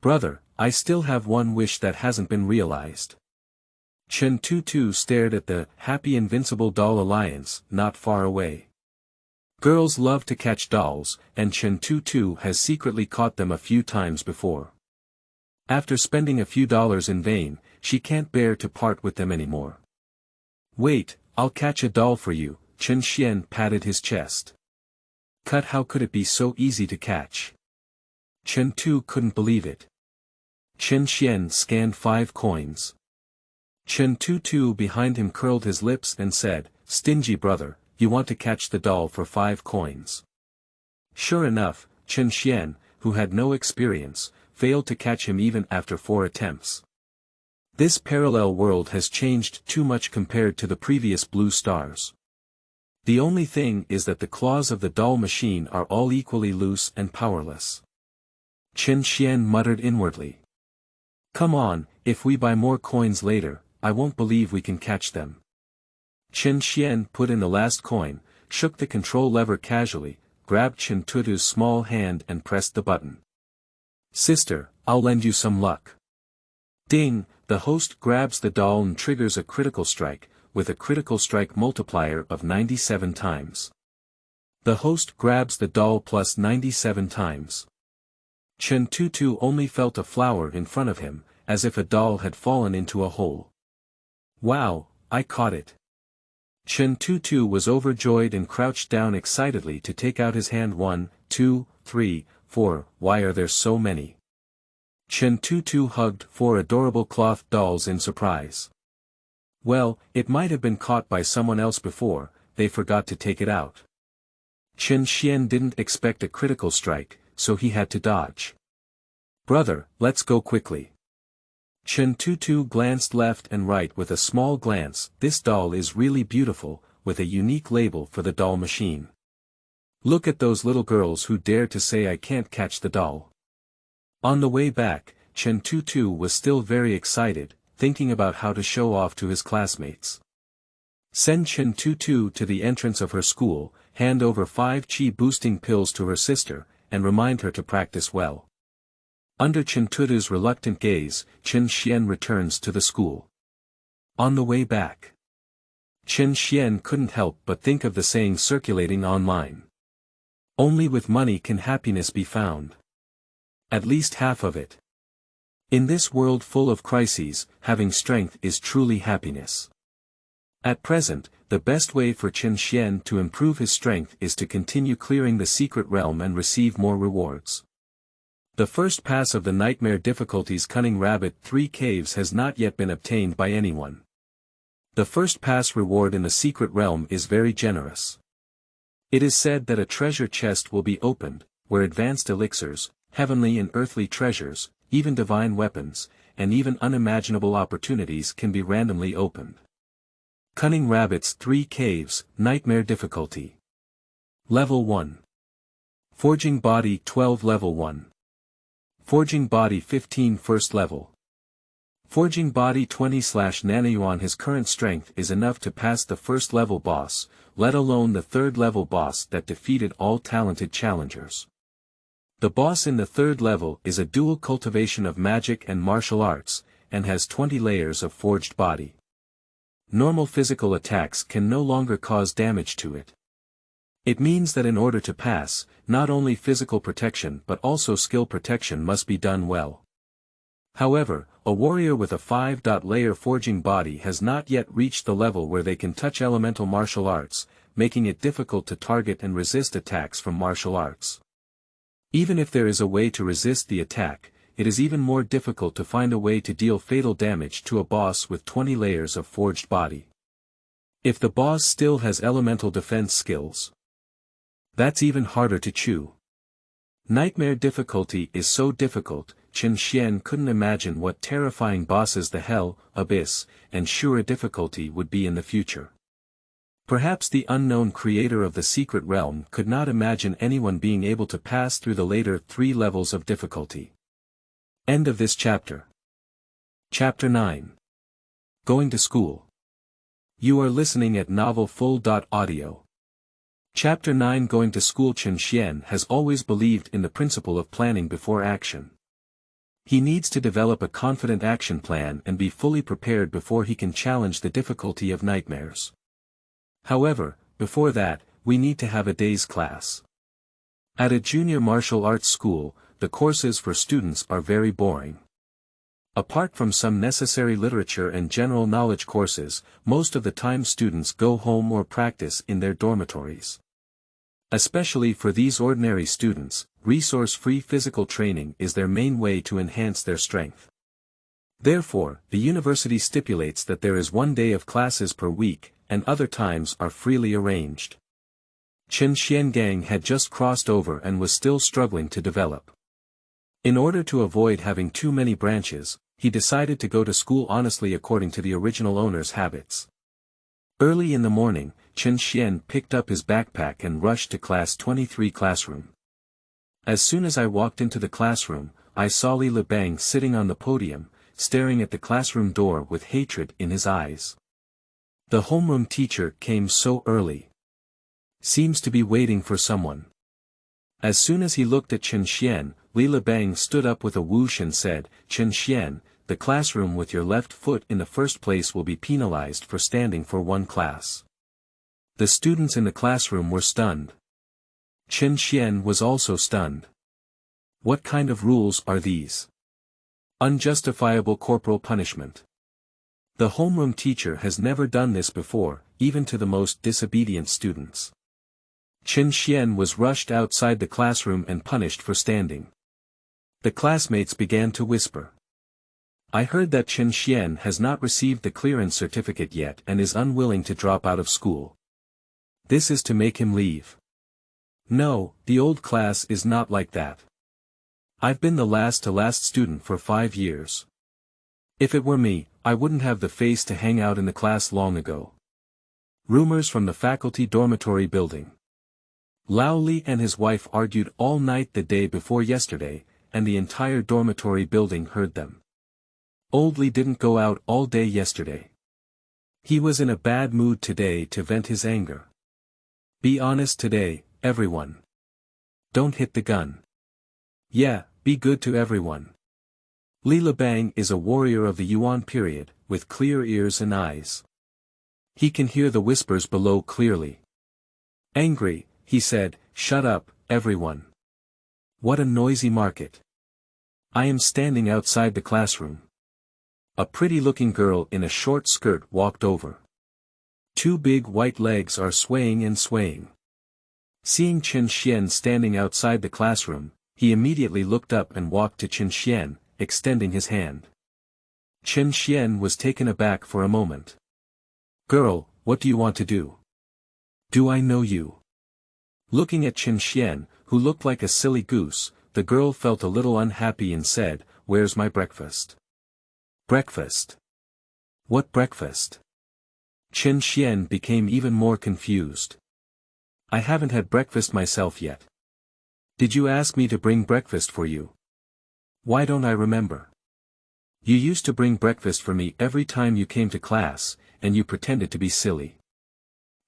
"Brother, I still have one wish that hasn't been realized." Chen Tu stared at the Happy Invincible Doll Alliance not far away. Girls love to catch dolls, and Chen Tu has secretly caught them a few times before. After spending a few dollars in vain, she can't bear to part with them anymore. "Wait, I'll catch a doll for you." Chen Xuan patted his chest. "Cut, how could it be so easy to catch?" Chen Tu couldn't believe it. Chen Xuan scanned 5 coins. Chen Tu behind him curled his lips and said, "Stingy brother, you want to catch the doll for 5 coins. Sure enough, Chen Xuan, who had no experience, failed to catch him even after 4 attempts. This parallel world has changed too much compared to the previous blue stars. The only thing is that the claws of the doll machine are all equally loose and powerless. Chen Xuan muttered inwardly. "Come on, if we buy more coins later, I won't believe we can catch them." Chen Xuan put in the last coin, shook the control lever casually, grabbed Chen Tutu's small hand and pressed the button. "Sister, I'll lend you some luck." Ding, the host grabs the doll and triggers a critical strike, with a critical strike multiplier of 97 times. The host grabs the doll plus 97 times. Chen Tutu only felt a flower in front of him, as if a doll had fallen into a hole. "Wow, I caught it." Chen Tutu was overjoyed and crouched down excitedly to take out his hand. 1, 2, 3, 4, why are there so many? Chen Tutu hugged 4 adorable cloth dolls in surprise. Well, it might have been caught by someone else before, they forgot to take it out. Chen Xuan didn't expect a critical strike, so he had to dodge. "Brother, let's go quickly." Chen Tutu glanced left and right with a small glance. This doll is really beautiful, with a unique label for the doll machine. Look at those little girls who dare to say I can't catch the doll. On the way back, Chen Tutu was still very excited, thinking about how to show off to his classmates. Send Chen Tutu to the entrance of her school, hand over 5 chi-boosting pills to her sister, and remind her to practice well. Under Chen Tutu's reluctant gaze, Chen Xuan returns to the school. On the way back, Chen Xuan couldn't help but think of the saying circulating online. Only with money can happiness be found. At least half of it. In this world full of crises, having strength is truly happiness. At present, the best way for Chen Xuan to improve his strength is to continue clearing the secret realm and receive more rewards. The first pass of the Nightmare Difficulties Cunning Rabbit 3 Caves has not yet been obtained by anyone. The first pass reward in the secret realm is very generous. It is said that a treasure chest will be opened, where advanced elixirs, heavenly and earthly treasures, even divine weapons, and even unimaginable opportunities can be randomly opened. Cunning Rabbits 3 Caves, Nightmare Difficulty. Level 1. Forging Body 12 Level 1. Forging Body 15 First Level. Forging Body 20/Nanayuan. His current strength is enough to pass the first level boss, let alone the third level boss that defeated all talented challengers. The boss in the third level is a dual cultivation of magic and martial arts, and has 20 layers of forged body. Normal physical attacks can no longer cause damage to it. It means that in order to pass, not only physical protection but also skill protection must be done well. However, a warrior with a 5-layer forging body has not yet reached the level where they can touch elemental martial arts, making it difficult to target and resist attacks from martial arts. Even if there is a way to resist the attack, it is even more difficult to find a way to deal fatal damage to a boss with 20 layers of forged body. If the boss still has elemental defense skills, that's even harder to chew. Nightmare Difficulty is so difficult, Chen Xuan couldn't imagine what terrifying bosses the Hell, Abyss, and Shura difficulty would be in the future. Perhaps the unknown creator of the secret realm could not imagine anyone being able to pass through the later 3 levels of difficulty. End of this chapter. Chapter 9. Going to School. You are listening at novelfull.audio. Chapter 9. Going to School. Chen Xuan has always believed in the principle of planning before action. He needs to develop a confident action plan and be fully prepared before he can challenge the difficulty of nightmares. However, before that, we need to have a day's class. At a junior martial arts school, the courses for students are very boring. Apart from some necessary literature and general knowledge courses, most of the time students go home or practice in their dormitories. Especially for these ordinary students, resource-free physical training is their main way to enhance their strength. Therefore, the university stipulates that there is 1 day of classes per week, and other times are freely arranged. Chen Xiangang had just crossed over and was still struggling to develop. In order to avoid having too many branches, he decided to go to school honestly according to the original owner's habits. Early in the morning, Chen Xuan picked up his backpack and rushed to class 23 classroom. As soon as I walked into the classroom, I saw Li Lebang sitting on the podium, staring at the classroom door with hatred in his eyes. The homeroom teacher came so early. Seems to be waiting for someone. As soon as he looked at Chen Xuan, Li Lebang stood up with a whoosh and said, "Chen Xuan, the classroom with your left foot in the first place will be penalized for standing for one class." The students in the classroom were stunned. Chen Xuan was also stunned. What kind of rules are these? Unjustifiable corporal punishment. The homeroom teacher has never done this before, even to the most disobedient students. Chen Xuan was rushed outside the classroom and punished for standing. The classmates began to whisper. I heard that Chen Xuan has not received the clearance certificate yet and is unwilling to drop out of school. This is to make him leave. No, the old class is not like that. I've been the last student for 5 years. If it were me, I wouldn't have the face to hang out in the class long ago. Rumors from the faculty dormitory building. Lao Li and his wife argued all night the day before yesterday, and the entire dormitory building heard them. Old Li didn't go out all day yesterday. He was in a bad mood today to vent his anger. Be honest today, everyone. Don't hit the gun. Yeah, be good to everyone. Li Lebang is a warrior of the Yuan period, with clear ears and eyes. He can hear the whispers below clearly. Angry, he said, "Shut up, everyone. What a noisy market. I am standing outside the classroom. A pretty-looking girl in a short skirt walked over. Two big white legs are swaying and swaying. Seeing Chen Xuan standing outside the classroom, he immediately looked up and walked to Chen Xuan, extending his hand. Chen Xuan was taken aback for a moment. "Girl, what do you want to do? Do I know you?" Looking at Chen Xuan, who looked like a silly goose, the girl felt a little unhappy and said, "Where's my breakfast?" "Breakfast? What breakfast?" Chen Xuan became even more confused. "I haven't had breakfast myself yet. Did you ask me to bring breakfast for you? Why don't I remember? You used to bring breakfast for me every time you came to class, and you pretended to be silly."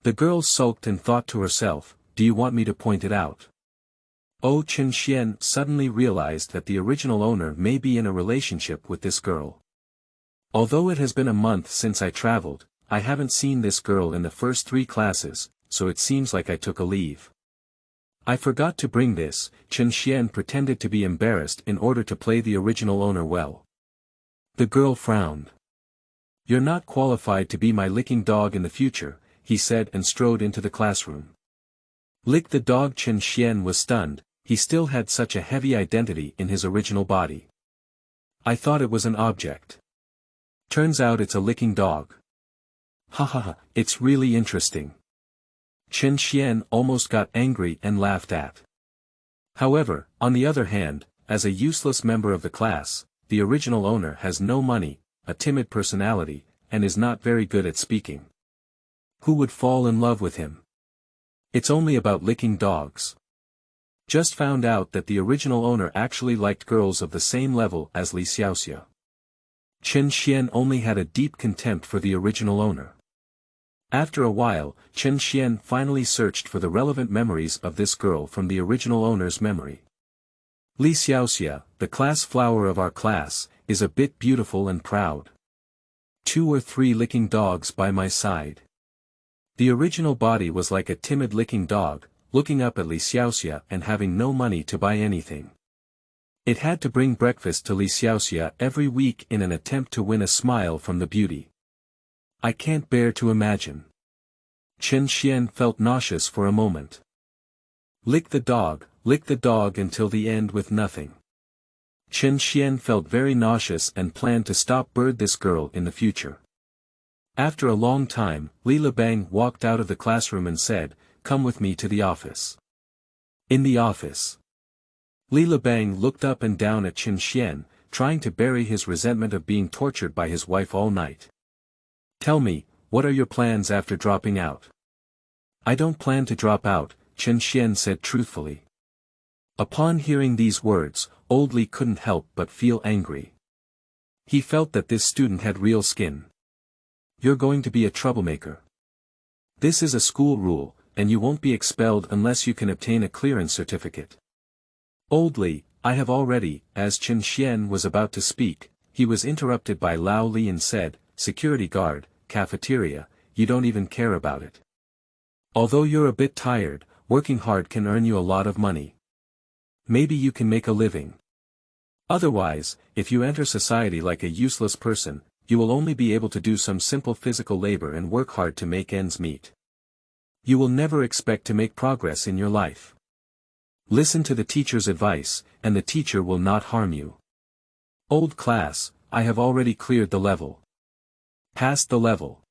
The girl sulked and thought to herself, "Do you want me to point it out?" Oh, Chen Xuan suddenly realized that the original owner may be in a relationship with this girl. "Although it has been a month since I traveled, I haven't seen this girl in the first 3 classes, so it seems like I took a leave. I forgot to bring this." Chen Xuan pretended to be embarrassed in order to play the original owner well. The girl frowned. "You're not qualified to be my licking dog in the future," he said and strode into the classroom. Lick the dog. Chen Xuan was stunned, he still had such a heavy identity in his original body. "I thought it was an object. Turns out it's a licking dog. Ha ha ha, it's really interesting." Chen Xuan almost got angry and laughed at. However, on the other hand, as a useless member of the class, the original owner has no money, a timid personality, and is not very good at speaking. Who would fall in love with him? It's only about licking dogs. Just found out that the original owner actually liked girls of the same level as Li Xiaoxia. Chen Xuan only had a deep contempt for the original owner. After a while, Chen Xuan finally searched for the relevant memories of this girl from the original owner's memory. "Li Xiaoxia, the class flower of our class, is a bit beautiful and proud. 2 or 3 licking dogs by my side." The original body was like a timid licking dog, looking up at Li Xiaoxia and having no money to buy anything. It had to bring breakfast to Li Xiaoxia every week in an attempt to win a smile from the beauty. "I can't bear to imagine." Chen Xuan felt nauseous for a moment. Lick the dog until the end with nothing. Chen Xuan felt very nauseous and planned to stop bird this girl in the future. After a long time, Li Lebang walked out of the classroom and said, "Come with me to the office." In the office, Li Lebang looked up and down at Chen Xuan, trying to bury his resentment of being tortured by his wife all night. "Tell me, what are your plans after dropping out?" "I don't plan to drop out," Chen Xuan said truthfully. Upon hearing these words, old Li couldn't help but feel angry. He felt that this student had real skin. "You're going to be a troublemaker. This is a school rule, and you won't be expelled unless you can obtain a clearance certificate." "Old Li, I have already," as Chen Xuan was about to speak, he was interrupted by Lao Li and said, "Security guard, cafeteria, you don't even care about it. Although you're a bit tired, working hard can earn you a lot of money. Maybe you can make a living. Otherwise, if you enter society like a useless person, you will only be able to do some simple physical labor and work hard to make ends meet. You will never expect to make progress in your life. Listen to the teacher's advice, and the teacher will not harm you. Old class, I have already cleared the level." "Passed the level."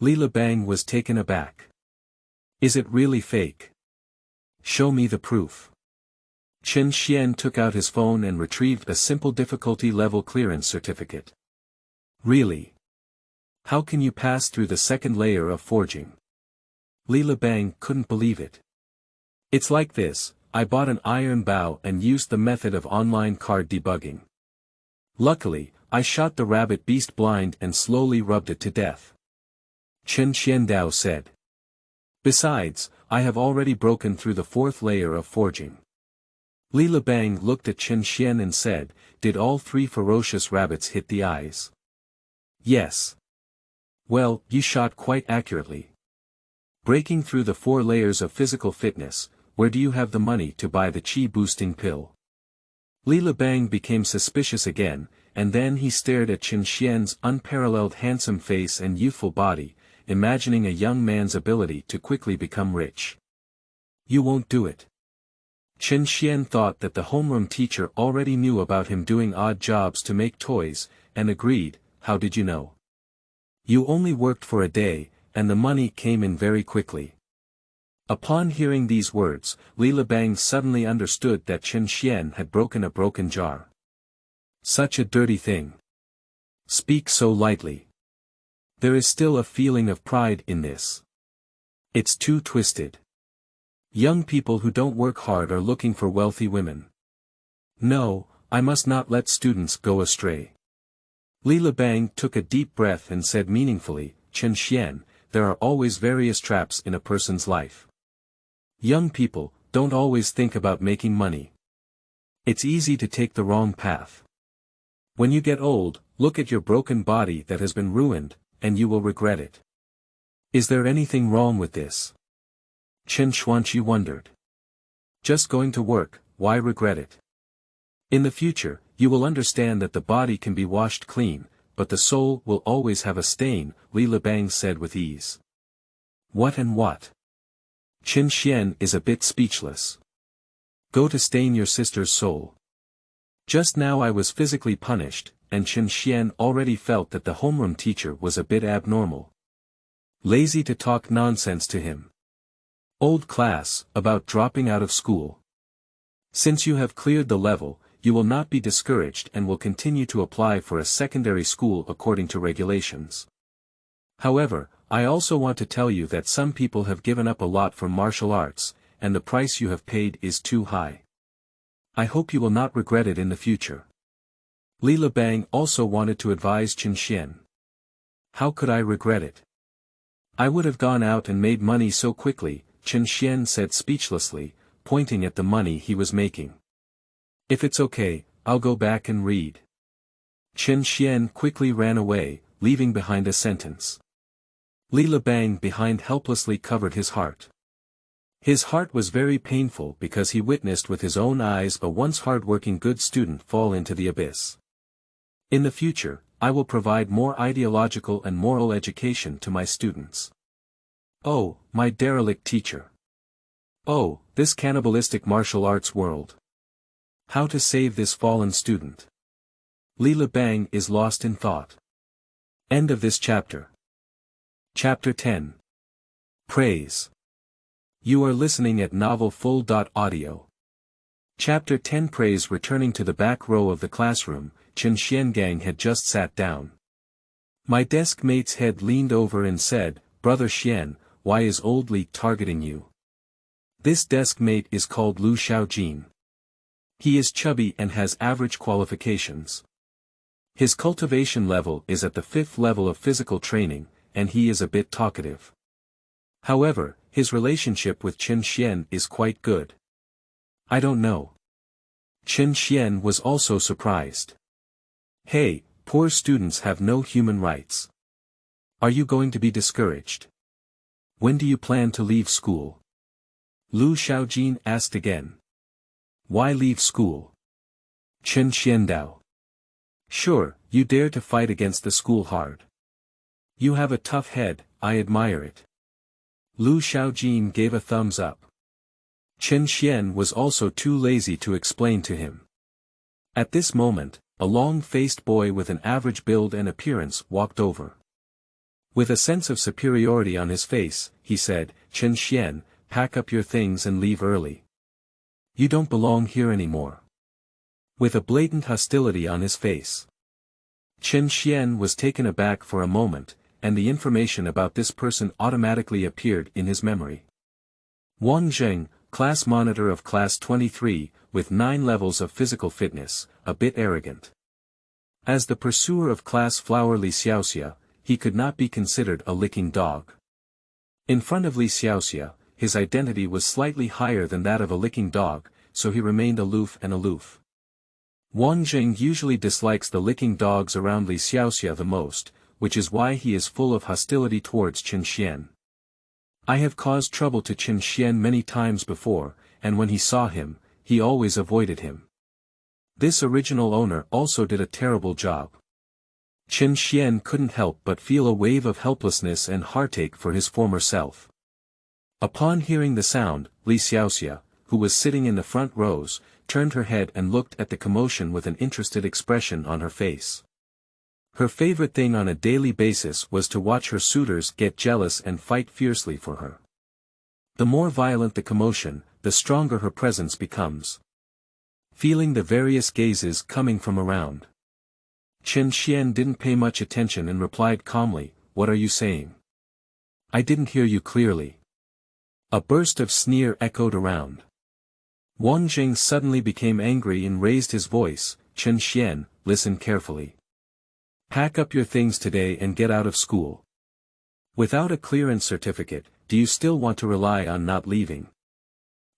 Li Lebang was taken aback. "Is it really fake? Show me the proof." Chen Xuan took out his phone and retrieved a simple difficulty level clearance certificate. "Really? How can you pass through the second layer of forging?" Li Lebang couldn't believe it. "It's like this, I bought an iron bow and used the method of online card debugging. Luckily, I shot the rabbit beast blind and slowly rubbed it to death," Chen Xiandao said. "Besides, I have already broken through the 4th layer of forging." Li Lebang looked at Chen Xuan and said, "Did all 3 ferocious rabbits hit the eyes?" "Yes." "Well, you shot quite accurately. Breaking through the 4 layers of physical fitness, where do you have the money to buy the chi-boosting pill?" Li Lebang became suspicious again, and then he stared at Chen Xuan's unparalleled handsome face and youthful body, imagining a young man's ability to quickly become rich. You won't do it. Chen Xuan thought that the homeroom teacher already knew about him doing odd jobs to make toys, and agreed, how did you know? You only worked for a day, and the money came in very quickly. Upon hearing these words, Li Lebang suddenly understood that Chen Xuan had broken a broken jar. Such a dirty thing. Speak so lightly. There is still a feeling of pride in this. It's too twisted. Young people who don't work hard are looking for wealthy women. No, I must not let students go astray. Li Lebang took a deep breath and said meaningfully, Chen Xuan, there are always various traps in a person's life. Young people don't always think about making money. It's easy to take the wrong path. When you get old, look at your broken body that has been ruined, and you will regret it. Is there anything wrong with this? Chen Xuan wondered. Just going to work, why regret it? In the future, you will understand that the body can be washed clean, but the soul will always have a stain, Li Lebang said with ease. What and what? Chen Xuan is a bit speechless. Go to stain your sister's soul. Just now I was physically punished, and Chen Xuan already felt that the homeroom teacher was a bit abnormal. Lazy to talk nonsense to him. Old class, about dropping out of school. Since you have cleared the level, you will not be discouraged and will continue to apply for a secondary school according to regulations. However, I also want to tell you that some people have given up a lot for martial arts, and the price you have paid is too high. I hope you will not regret it in the future. Li Lebang also wanted to advise Chen Xuan. How could I regret it? I would have gone out and made money so quickly, Chen Xuan said speechlessly, pointing at the money he was making. If it's okay, I'll go back and read. Chen Xuan quickly ran away, leaving behind a sentence. Li Lebang behind helplessly covered his heart. His heart was very painful because he witnessed with his own eyes a once hard-working good student fall into the abyss. In the future, I will provide more ideological and moral education to my students. Oh, my derelict teacher. Oh, this cannibalistic martial arts world. How to save this fallen student? Li Lebang is lost in thought. End of this chapter. Chapter 10. Praise. You are listening at novelfull.audio. Chapter 10. Praise. Returning to the back row of the classroom, Chen Xuan had just sat down. My desk mate's head leaned over and said, Brother Xian, why is old Li targeting you? This desk mate is called Lu Xiaojin. He is chubby and has average qualifications. His cultivation level is at the 5th level of physical training, and he is a bit talkative. However, his relationship with Chen Xuan is quite good. I don't know. Chen Xuan was also surprised. Hey, poor students have no human rights. Are you going to be discouraged? When do you plan to leave school? Lu Xiaojin asked again. Why leave school? Chen Xuan. Sure, you dare to fight against the school hard. You have a tough head, I admire it. Lu Xiaojin gave a thumbs up. Chen Xuan was also too lazy to explain to him. At this moment, a long-faced boy with an average build and appearance walked over. With a sense of superiority on his face, he said, Chen Xuan, pack up your things and leave early. You don't belong here anymore. With a blatant hostility on his face. Chen Xuan was taken aback for a moment, and the information about this person automatically appeared in his memory. Wang Zheng, class monitor of class 23, with 9 levels of physical fitness, a bit arrogant. As the pursuer of class flower Li Xiaoxia, he could not be considered a licking dog. In front of Li Xiaoxia, his identity was slightly higher than that of a licking dog, so he remained aloof and aloof. Wang Zheng usually dislikes the licking dogs around Li Xiaoxia the most, which is why he is full of hostility towards Chen Xuan. I have caused trouble to Chen Xuan many times before, and when he saw him, he always avoided him. This original owner also did a terrible job. Chen Xuan couldn't help but feel a wave of helplessness and heartache for his former self. Upon hearing the sound, Li Xiaoxia, who was sitting in the front rows, turned her head and looked at the commotion with an interested expression on her face. Her favorite thing on a daily basis was to watch her suitors get jealous and fight fiercely for her. The more violent the commotion, the stronger her presence becomes. Feeling the various gazes coming from around, Chen Xuan didn't pay much attention and replied calmly, "What are you saying? I didn't hear you clearly." A burst of sneer echoed around. Wang Jing suddenly became angry and raised his voice, "Chen Xuan, listen carefully. Pack up your things today and get out of school. Without a clearance certificate, do you still want to rely on not leaving?"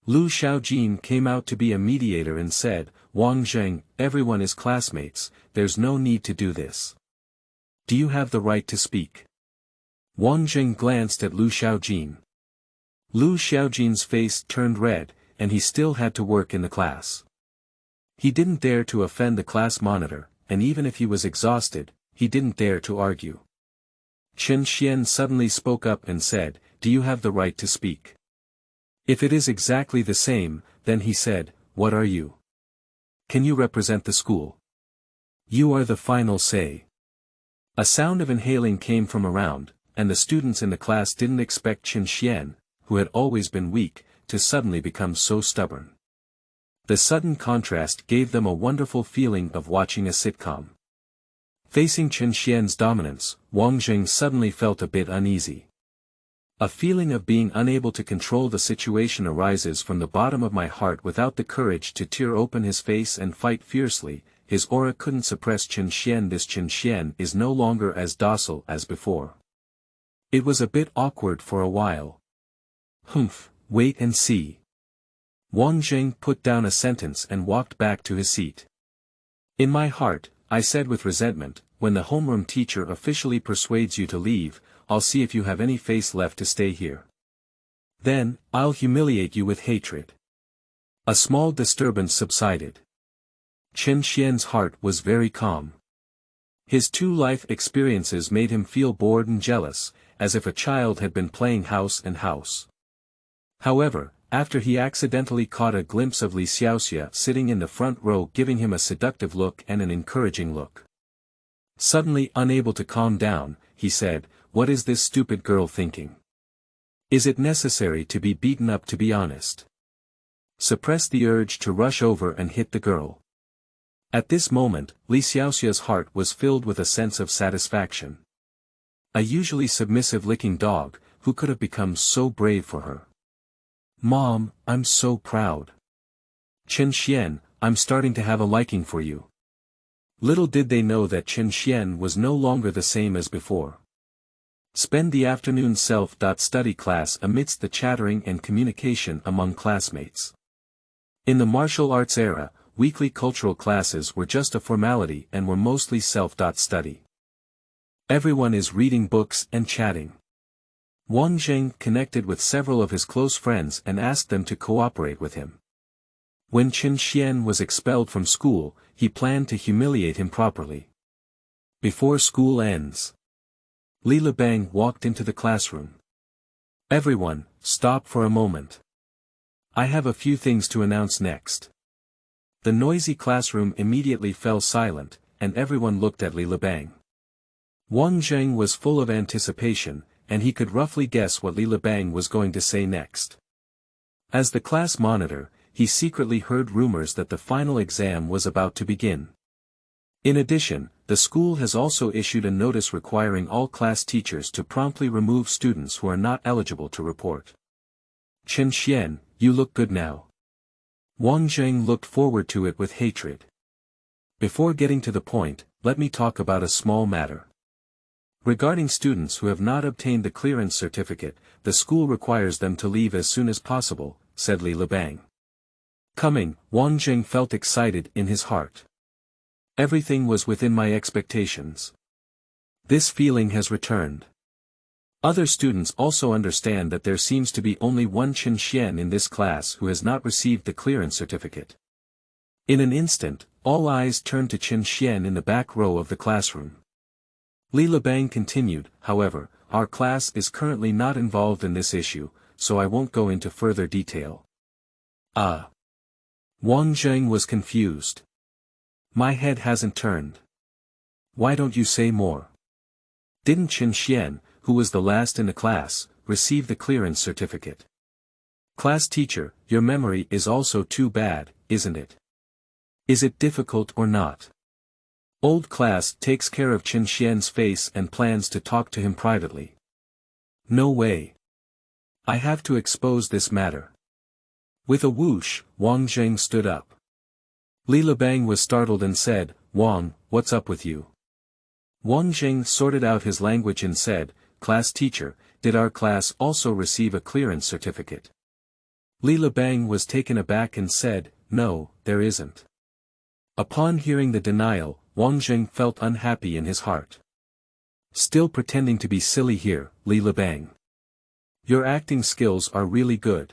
Lu Xiaojin came out to be a mediator and said, "Wang Zheng, everyone is classmates, there's no need to do this. Do you have the right to speak?" Wang Zheng glanced at Lu Xiaojin. Lu Xiaojin's face turned red, and he still had to work in the class. He didn't dare to offend the class monitor, and even if he was exhausted, he didn't dare to argue. Chen Xuan suddenly spoke up and said, "Do you have the right to speak?" If it is exactly the same, then he said, "What are you? Can you represent the school? You are the final say." A sound of inhaling came from around, and the students in the class didn't expect Chen Xuan, who had always been weak, to suddenly become so stubborn. The sudden contrast gave them a wonderful feeling of watching a sitcom. Facing Chen Xuan's dominance, Wang Jing suddenly felt a bit uneasy. A feeling of being unable to control the situation arises from the bottom of my heart. Without the courage to tear open his face and fight fiercely, his aura couldn't suppress Chen Xuan. This Chen Xuan is no longer as docile as before. It was a bit awkward for a while. "Humph, wait and see." Wang Jing put down a sentence and walked back to his seat. "In my heart," I said with resentment, "when the homeroom teacher officially persuades you to leave, I'll see if you have any face left to stay here. Then, I'll humiliate you with hatred." A small disturbance subsided. Chen Xuan's heart was very calm. His two life experiences made him feel bored and jealous, as if a child had been playing house and house. However, after he accidentally caught a glimpse of Li Xiaoxia sitting in the front row giving him a seductive look and an encouraging look. Suddenly unable to calm down, he said, "What is this stupid girl thinking? Is it necessary to be beaten up to be honest?" Suppress the urge to rush over and hit the girl. At this moment, Li Xiaoxia's heart was filled with a sense of satisfaction. A usually submissive-looking dog, who could have become so brave for her. "Mom, I'm so proud. Chen Xuan, I'm starting to have a liking for you." Little did they know that Chen Xuan was no longer the same as before. Spend the afternoon self-study class amidst the chattering and communication among classmates. In the martial arts era, weekly cultural classes were just a formality and were mostly self-study. Everyone is reading books and chatting. Wang Jing connected with several of his close friends and asked them to cooperate with him. When Chen Xuan was expelled from school, he planned to humiliate him properly. Before school ends, Li Lebang walked into the classroom. "Everyone, stop for a moment. I have a few things to announce next." The noisy classroom immediately fell silent, and everyone looked at Li Lebang. Wang Zheng was full of anticipation, and he could roughly guess what Li Lebang was going to say next. As the class monitor, he secretly heard rumors that the final exam was about to begin. In addition, the school has also issued a notice requiring all class teachers to promptly remove students who are not eligible to report. "Chen Xuan, you look good now." Wang Zheng looked forward to it with hatred. "Before getting to the point, let me talk about a small matter. Regarding students who have not obtained the clearance certificate, the school requires them to leave as soon as possible," said Li Lebang. Coming, Wang Zheng felt excited in his heart. Everything was within my expectations. This feeling has returned. Other students also understand that there seems to be only one Chen Xuan in this class who has not received the clearance certificate. In an instant, all eyes turned to Chen Xuan in the back row of the classroom. Li Lebang continued, however, our class is currently not involved in this issue, so I won't go into further detail. Ah. Wang Zheng was confused. My head hasn't turned. Why don't you say more? Didn't Chen Xuan, who was the last in the class, receive the clearance certificate? Class teacher, your memory is also too bad, isn't it? Is it difficult or not? Old class takes care of Chen Xuan's face and plans to talk to him privately. No way. I have to expose this matter. With a whoosh, Wang Zheng stood up. Li Lebang was startled and said, Wang, what's up with you? Wang Zheng sorted out his language and said, Class teacher, did our class also receive a clearance certificate? Li Lebang was taken aback and said, no, there isn't. Upon hearing the denial, Wang Zheng felt unhappy in his heart. Still pretending to be silly here, Li Lebang. Your acting skills are really good.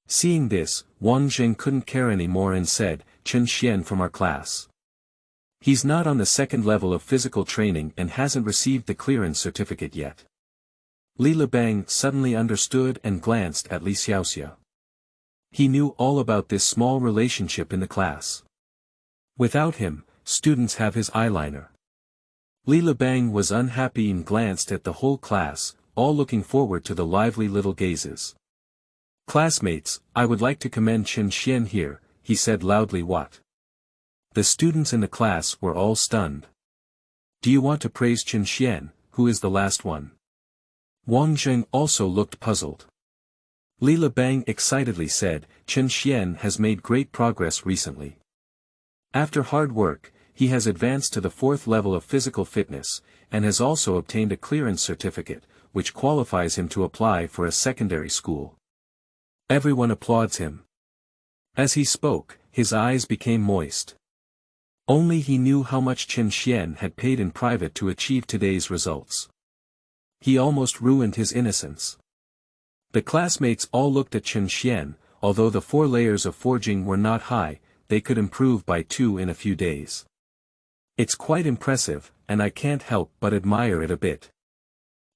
Seeing this, Wang Zheng couldn't care anymore and said, Chen Xuan from our class. He's not on the second level of physical training and hasn't received the clearance certificate yet. Li Lebang suddenly understood and glanced at Li Xiaoxia. He knew all about this small relationship in the class. Without him, students have his eyeliner. Li Lebang was unhappy and glanced at the whole class, all looking forward to the lively little gazes. Classmates, I would like to commend Chen Xuan here, he said loudly. What? The students in the class were all stunned. Do you want to praise Chen Xuan, who is the last one? Wang Zheng also looked puzzled. Li Lebang excitedly said, Chen Xuan has made great progress recently. After hard work, he has advanced to the 4th level of physical fitness, and has also obtained a clearance certificate, which qualifies him to apply for a secondary school. Everyone applauds him. As he spoke, his eyes became moist. Only he knew how much Chen Xuan had paid in private to achieve today's results. He almost ruined his innocence. The classmates all looked at Chen Xuan. Although the 4 layers of forging were not high, they could improve by 2 in a few days. It's quite impressive, and I can't help but admire it a bit.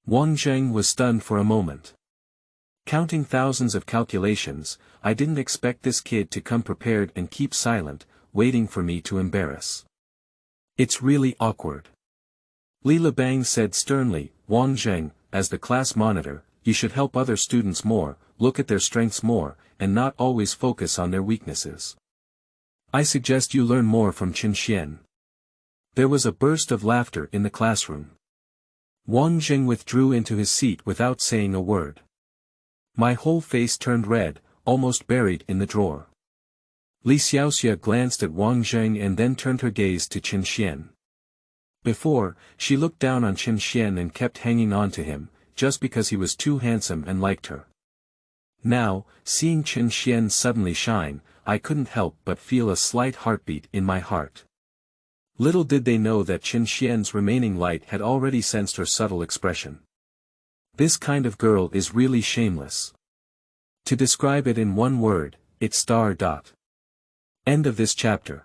Wang Zheng was stunned for a moment. Counting thousands of calculations, I didn't expect this kid to come prepared and keep silent, waiting for me to embarrass. It's really awkward. Li Lebang said sternly, Wang Zheng, as the class monitor, you should help other students more, look at their strengths more, and not always focus on their weaknesses. I suggest you learn more from Chen Xuan. There was a burst of laughter in the classroom. Wang Zheng withdrew into his seat without saying a word. My whole face turned red, almost buried in the drawer. Li Xiaoxia glanced at Wang Zheng and then turned her gaze to Chen Xuan. Before, she looked down on Chen Xuan and kept hanging on to him, just because he was too handsome and liked her. Now, seeing Chen Xuan suddenly shine, I couldn't help but feel a slight heartbeat in my heart. Little did they know that Chen Xuan's remaining light had already sensed her subtle expression. This kind of girl is really shameless. To describe it in one word, it's ... End of this chapter.